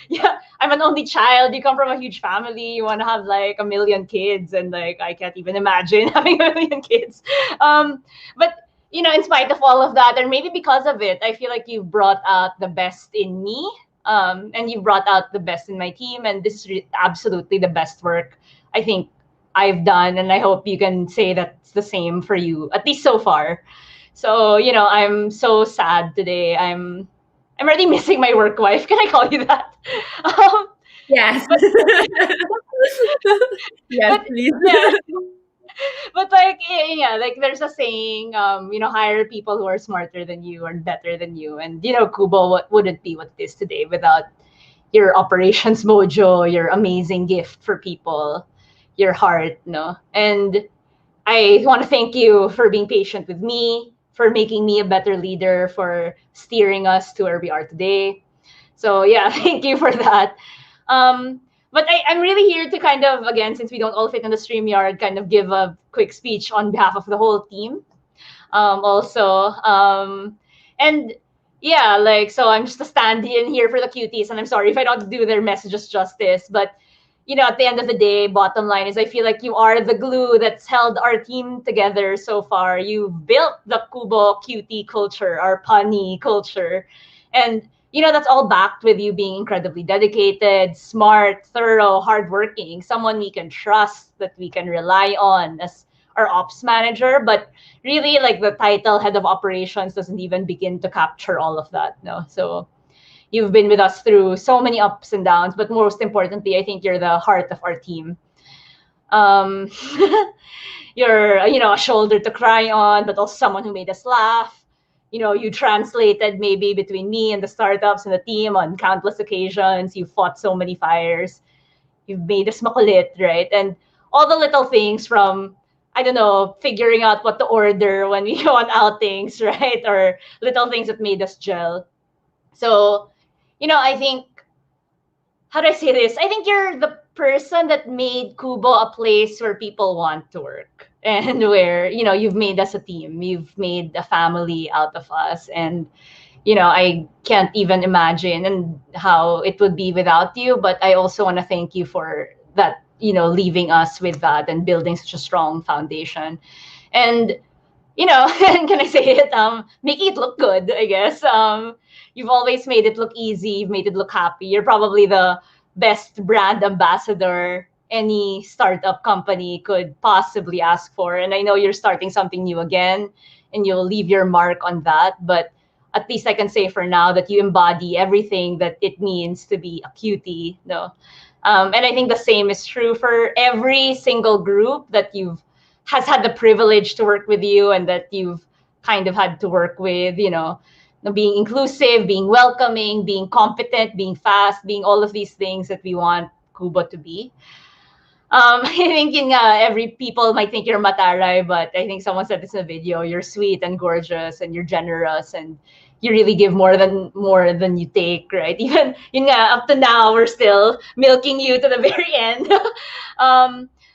Yeah, I'm an only child. You come from a huge family. You want to have like a million kids, and like I can't even imagine having a million kids. But in spite of all of that, or maybe because of it, I feel like you've brought out the best in me, and you brought out the best in my team, and this is absolutely the best work I think I've done, and I hope you can say that's the same for you, at least so far. So I'm so sad today. I'm already missing my work wife. Can I call you that? Um, Yes. but Yes, but please. yeah, but like yeah, like there's a saying, hire people who are smarter than you or better than you, and Kubo wouldn't be what it is today without your operations mojo, your amazing gift for people, your heart, no, and I want to thank you for being patient with me, for making me a better leader, for steering us to where we are today. So yeah, thank you for that. But I'm really here to kind of, again, since we don't all fit in the StreamYard, kind of give a quick speech on behalf of the whole team. Also, and yeah, like, so I'm just a stand-in here for the cuties, and I'm sorry if I don't do their messages justice, but at the end of the day, bottom line is I feel like you are the glue that's held our team together so far. You've built the Kubo cutie culture, our punny culture. And, that's all backed with you being incredibly dedicated, smart, thorough, hardworking, someone we can trust, that we can rely on as our ops manager. But really, like, the title head of operations doesn't even begin to capture all of that, no? So you've been with us through so many ups and downs, but most importantly, I think you're the heart of our team. Um, you're, a shoulder to cry on, but also someone who made us laugh. You translated maybe between me and the startups and the team on countless occasions. You fought so many fires. You've made us makulit, right? And all the little things from, I don't know, figuring out what to order when we go on outings, right? Or little things that made us gel. So, I think, how do I say this? I think you're the person that made Kubo a place where people want to work, and where, you've made us a team. You've made a family out of us. And, I can't even imagine and how it would be without you. But I also want to thank you for that, leaving us with that and building such a strong foundation. And can I say it? Making it look good, I guess. You've always made it look easy. You've made it look happy. You're probably the best brand ambassador any startup company could possibly ask for. And I know you're starting something new again, and you'll leave your mark on that. But at least I can say for now that you embody everything that it means to be a cutie. No, and I think the same is true for every single group that you've has had the privilege to work with you, and that you've kind of had to work with, being inclusive, being welcoming, being competent, being fast, being all of these things that we want Kubo to be. I think every people might think you're mataray, but I think someone said this in a video. You're sweet and gorgeous, and you're generous, and you really give more than you take, right? Even up to now, we're still milking you to the very end.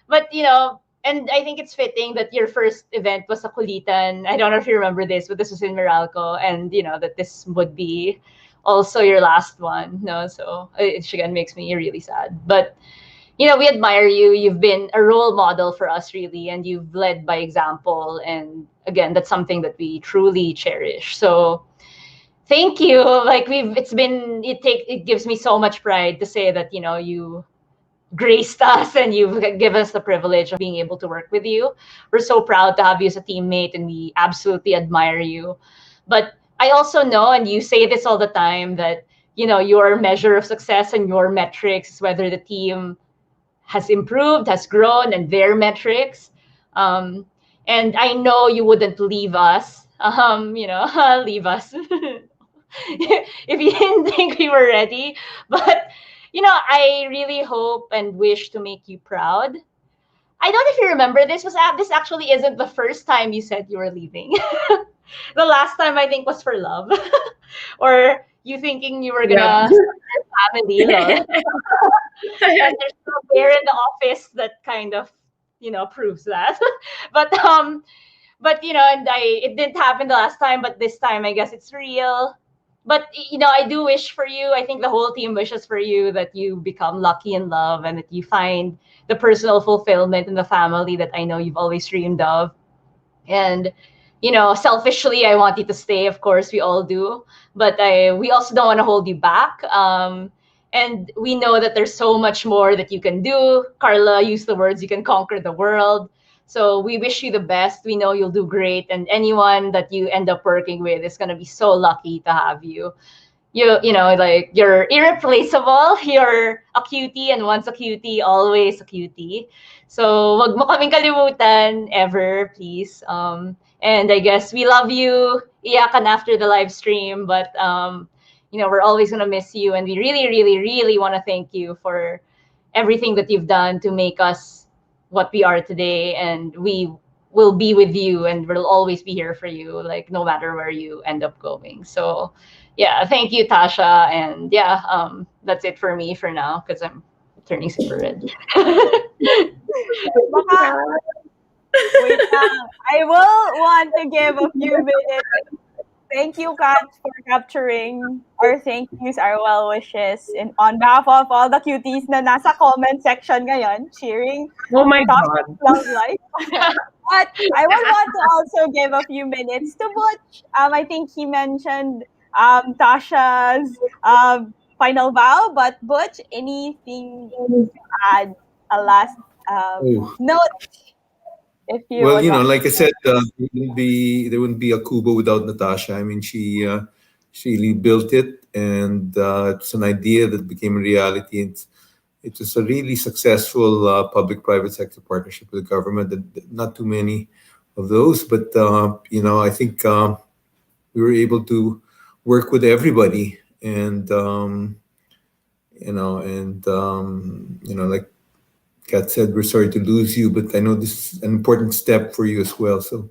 But and I think it's fitting that your first event was a Kulitan. I don't know if you remember this, but this was in Meralco, and that this would be also your last one. No, so it again makes me really sad, but we admire you. You've been a role model for us, really, and you've led by example. And again, that's something that we truly cherish. So thank you. Like it gives me so much pride to say that you graced us and you've given us the privilege of being able to work with you. We're so proud to have you as a teammate, and we absolutely admire you. But I also know, and you say this all the time, that your measure of success and your metrics is whether the team has improved, has grown, and their metrics. And I know you wouldn't leave us, leave us if you didn't think we were ready. But, I really hope and wish to make you proud. I don't know if you remember, this actually isn't the first time you said you were leaving. The last time I think was for love, or you thinking you were gonna start a family, lol. And there's somewhere in the office that kind of proves that. but and it didn't happen the last time, but this time I guess it's real. But I do wish for you, I think the whole team wishes for you, that you become lucky in love, and that you find the personal fulfillment in the family that I know you've always dreamed of. And selfishly, I want you to stay. Of course, we all do, but we also don't want to hold you back. And we know that there's so much more that you can do. Carla used the words, you can conquer the world. So we wish you the best. We know you'll do great. And anyone that you end up working with is going to be so lucky to have you. Like, you're irreplaceable. You're a cutie, and once a cutie, always a cutie. So wag mo kaming kalimutan ever, please. And I guess we love you. Iyakan after the live stream, but we're always gonna miss you, and we really, really, really want to thank you for everything that you've done to make us what we are today. And we will be with you, and we'll always be here for you, like no matter where you end up going. So yeah, thank you, Tasha. And yeah, that's it for me for now, because I'm turning super red. Wait lang. I will want to give a few minutes. Thank you, Kat, for capturing our thank yous, our well wishes, on behalf of all the cuties na nasa comment section ngayon, cheering Oh my Tasha's God. love life. But I would want to also give a few minutes to Butch. I think he mentioned Tasha's final vow, but Butch, anything to add? A last note, if you Well, would want. like I said, there wouldn't be a Kubo without Natasha. I mean, she really built it, and it's an idea that became a reality. It was a really successful public-private sector partnership with the government. Not too many of those, but I think we were able to work with everybody, and like Kat said, we're sorry to lose you, but I know this is an important step for you as well. So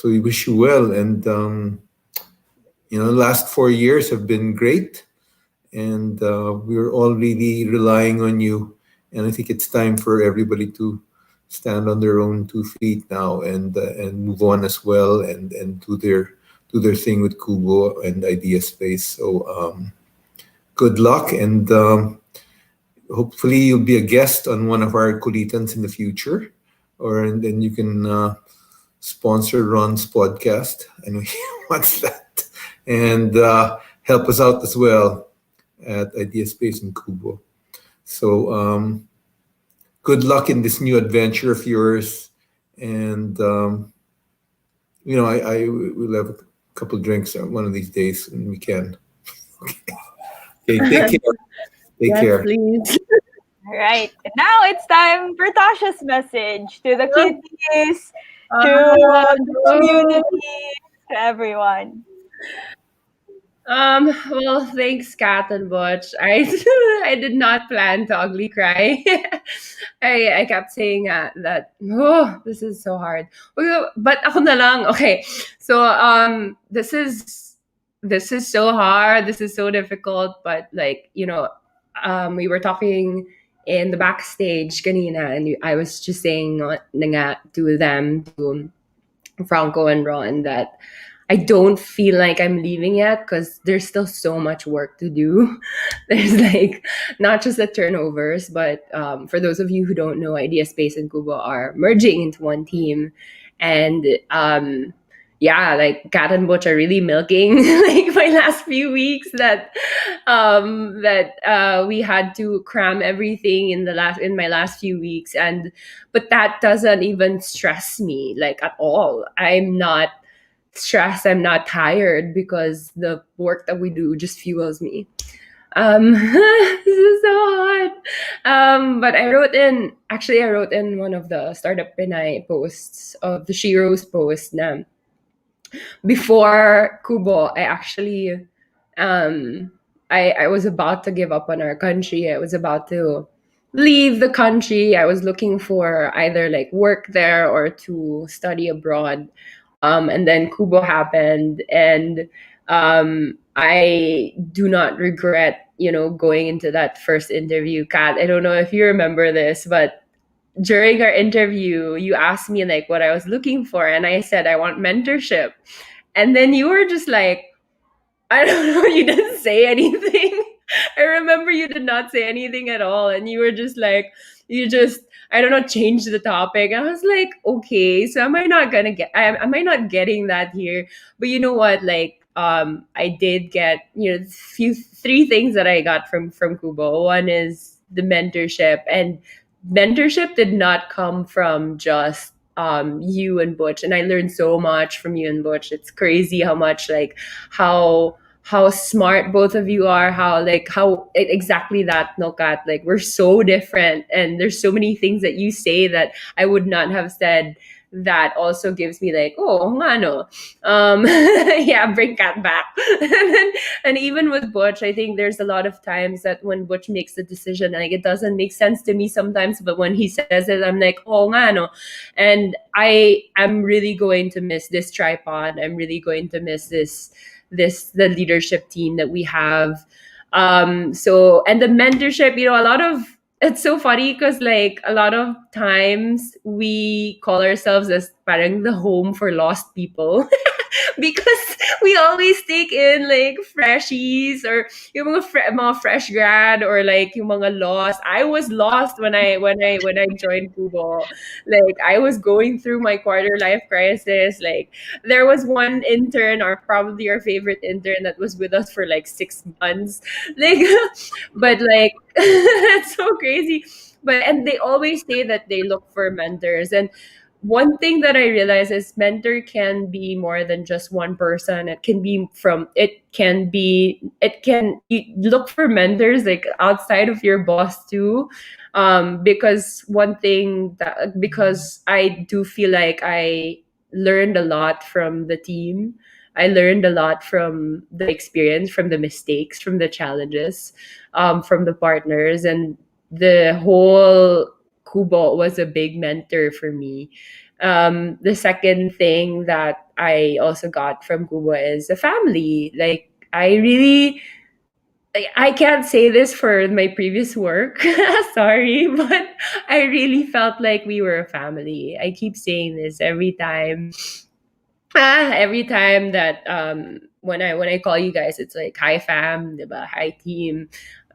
we wish you well, and the last 4 years have been great, and we're all really relying on you. And I think it's time for everybody to stand on their own 2 feet now, and move on as well, and do their thing with Kubo and Idea Space. So good luck, and hopefully you'll be a guest on one of our Kulitans in the future, and then you can sponsor Ron's podcast. I know he wants that, and help us out as well at Idea Space and Kubo. So good luck in this new adventure of yours, and I will have a couple drinks one of these days when we can. Okay, take care. Take Yes, care. please. All right. And now it's time for Tasha's message to the cuties, to the community, to everyone. Well, thanks, Kat and Butch. I I did not plan to ugly cry. I kept saying that this is so hard. But ako na lang. Okay. So this is so hard. This is so difficult, but like, we were talking in the backstage kanina, and I was just saying na nga to them, to Franco and Ron, that I don't feel like I'm leaving yet because there's still so much work to do. There's like not just the turnovers, but for those of you who don't know, Idea Space and Kubo are merging into one team, and yeah, like Kat and Butch are really milking like my last few weeks, that we had to cram everything in my last few weeks, but that doesn't even stress me like at all. I'm not stressed, I'm not tired, because the work that we do just fuels me. This is so hard. But I wrote in one of the Startup Pinay posts of the Shiro's post na before Kubo, I actually I was about to give up on our country. I was about to leave the country. I was looking for either like work there or to study abroad. And then Kubo happened, and I do not regret, going into that first interview. Kat, I don't know if you remember this, but during our interview, you asked me like what I was looking for, and I said I want mentorship. And then you were just like, I don't know, you didn't say anything. I remember you did not say anything at all. And you were just like, I don't know, change the topic. I was like, okay, so am I not getting that here? But you know what? Like, I did get, three things that I got from Kubo. One is the mentorship, and mentorship did not come from just you and Butch, and I learned so much from you and Butch. It's crazy how much, like, how smart both of you are, exactly that, no, Kat, like we're so different, and there's so many things that you say that I would not have said, that also gives me like, oh nga no, yeah, bring Kat back. And even with Butch, I think there's a lot of times that when Butch makes the decision, like it doesn't make sense to me sometimes, but when he says it, I'm like, oh nga no. And I am really going to miss this tripod. I'm really going to miss the leadership team that we have. So, and the mentorship, it's so funny because like a lot of times we call ourselves as parang the home for lost people. Because we always take in like freshies, or yung mga fresh grad, or like yung mga lost. I was lost when I joined Kubo. Like I was going through my quarter life crisis. Like there was one intern, or probably our favorite intern, that was with us for like 6 months. Like, but like it's so crazy. And they always say that they look for mentors, and one thing that I realize is mentor can be more than just one person. You look for mentors like outside of your boss too. Because I do feel like I learned a lot from the team. I learned a lot from the experience, from the mistakes, from the challenges, from the partners, and the whole Kubo was a big mentor for me. The second thing that I also got from Kubo is a family. Like I can't say this for my previous work. Sorry, but I really felt like we were a family. I keep saying this every time. Every time that when I call you guys, it's like hi fam, diba? Hi team.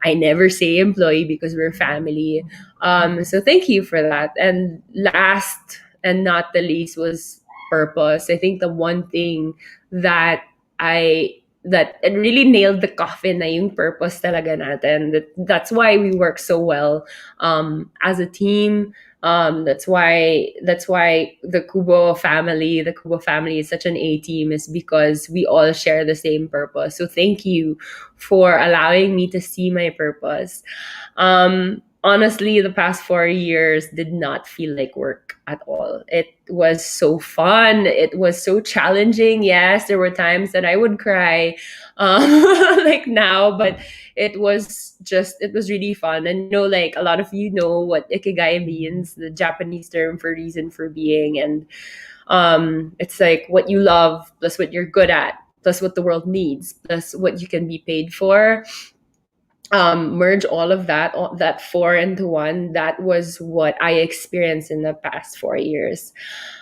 I never say employee because we're family. So thank you for that. And last and not the least was purpose. I think the one thing that it really nailed the coffin na yung purpose talaga natin. That's why we work so well as a team. That's why the Kubo family is such an A team, is because we all share the same purpose. So thank you for allowing me to see my purpose. honestly, the past 4 years did not feel like work at all. It was so fun. It was so challenging. Yes, there were times that I would cry, like now, but it was really fun. And like a lot of you know what ikigai means, the Japanese term for reason for being. And it's like what you love plus what you're good at plus what the world needs plus what you can be paid for. Merge all of that four into one. That was what I experienced in the past 4 years.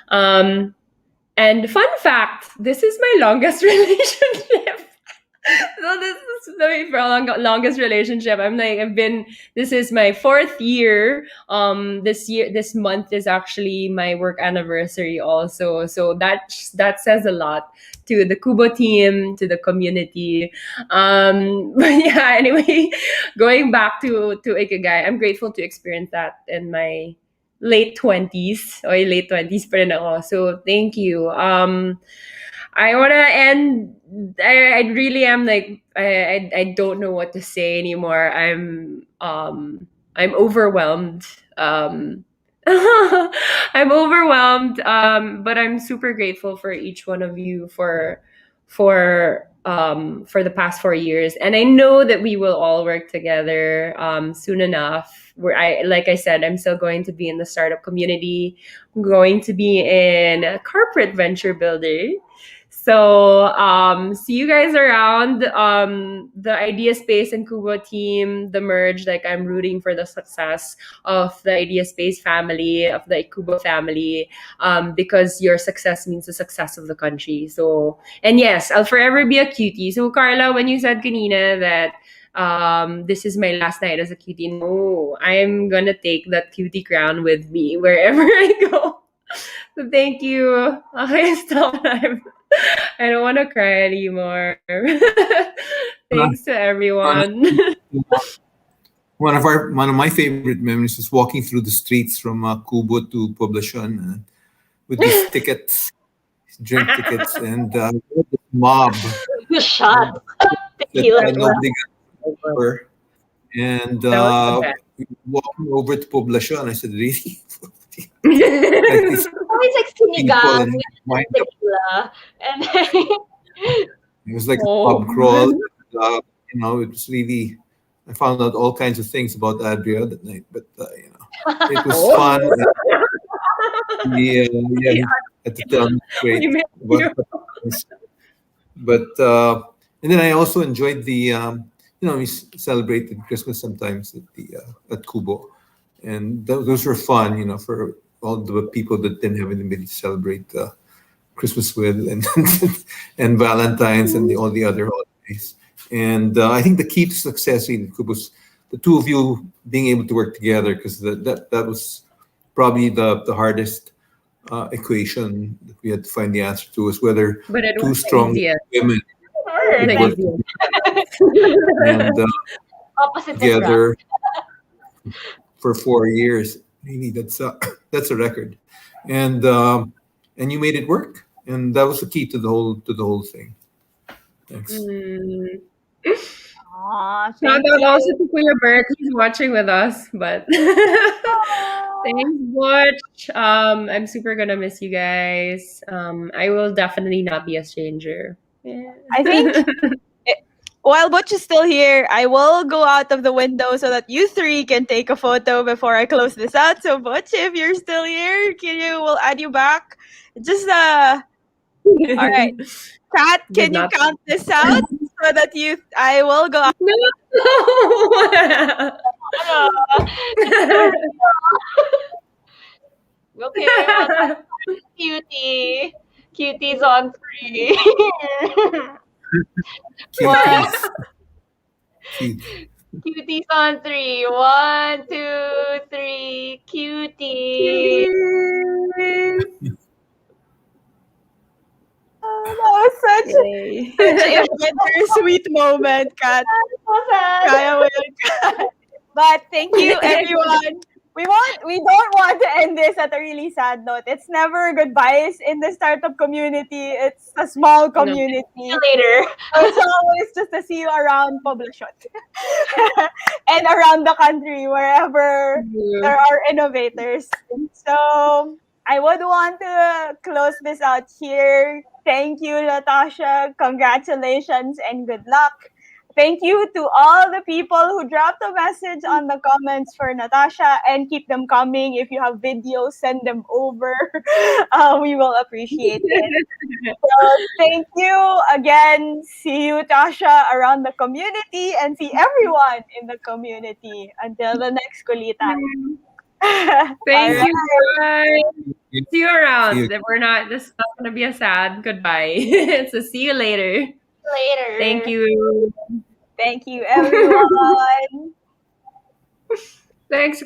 And fun fact, this is my longest relationship. So this is the longest relationship. This is my fourth year. This month is actually my work anniversary also. So that says a lot to the Kubo team, to the community. But yeah, anyway, going back to Ikigai, I'm grateful to experience that in my late 20s. Late 20s pa rin ako. So thank you. I want to end. I really am like I don't know what to say anymore. I'm overwhelmed. I'm overwhelmed. But I'm super grateful for each one of you for the past 4 years, and I know that we will all work together soon enough. Like I said, I'm still going to be in the startup community. I'm going to be in a corporate venture builder. So see you guys around. The Idea Space and Kubo team, the merge, like I'm rooting for the success of the Idea Space family, of the Kubo family, because your success means the success of the country. So, and yes, I'll forever be a cutie. So Carla, when you said kanina that this is my last night as a cutie, no, I'm gonna take that cutie crown with me wherever I go. So thank you. Okay, stop. I don't want to cry anymore. Thanks to everyone. One of my favorite memories is walking through the streets from Kubo to Poblacion with these tickets, drink tickets, and the mob. Shot. That Tequila. nobody got over. And walking over to Poblacion, I said, really? Like these It's like people sinigang and wind with up. tequila. And It was like a Oh. pub crawl. It was really. I found out all kinds of things about Adria that night, but it was Oh. fun. Yeah, had to tell me straight We missed about you. things. But and then I also enjoyed we celebrated Christmas sometimes at Kubo, and those were fun. For all the people that didn't have anybody to celebrate Christmas with, and and Valentine's and all the other holidays. And I think the key to success in Kubo was the two of you being able to work together, because that was probably the hardest equation that we had to find the answer to, is whether But it two was the strong easiest. women The could work easiest. and opposites attract. together for 4 years. Really, that's a record, and you made it work, and that was the key to the whole thing. Thanks. Aw, Shout thank out you. also to Kuya Bert, he's watching with us. But thanks, Butch. I'm super gonna miss you guys. I will definitely not be a stranger. Yeah. I think while Butch is still here, I will go out of the window so that you three can take a photo before I close this out. So Butch, if you're still here, we'll add you back. Just all right. Kat, Did can you not- count this out so that I will go out? No. Okay, well, cutie. Cutie's on 3. Cuties. Cutie's on 3. 1, 2, 3. Cutie. That was such a bittersweet moment, Kat. So sad. Kaya mo yun, Kat. But thank you, everyone. we don't want to end this at a really sad note. It's never goodbyes in the startup community. It's a small community. See you later. It's always just to see you around Poblacion and around the country, wherever there are innovators. So I would want to close this out here. Thank you, Natasha. Congratulations and good luck. Thank you to all the people who dropped a message on the comments for Natasha, and keep them coming. If you have videos, send them over. We will appreciate it. So thank you again. See you, Tasha, around the community, and see everyone in the community. Until the next Kulitan. Thank Alright. you, guys. See you around. See you. We're not. This is not gonna be a sad goodbye. So see you later. Later. Thank you. Thank you, everyone. Thanks,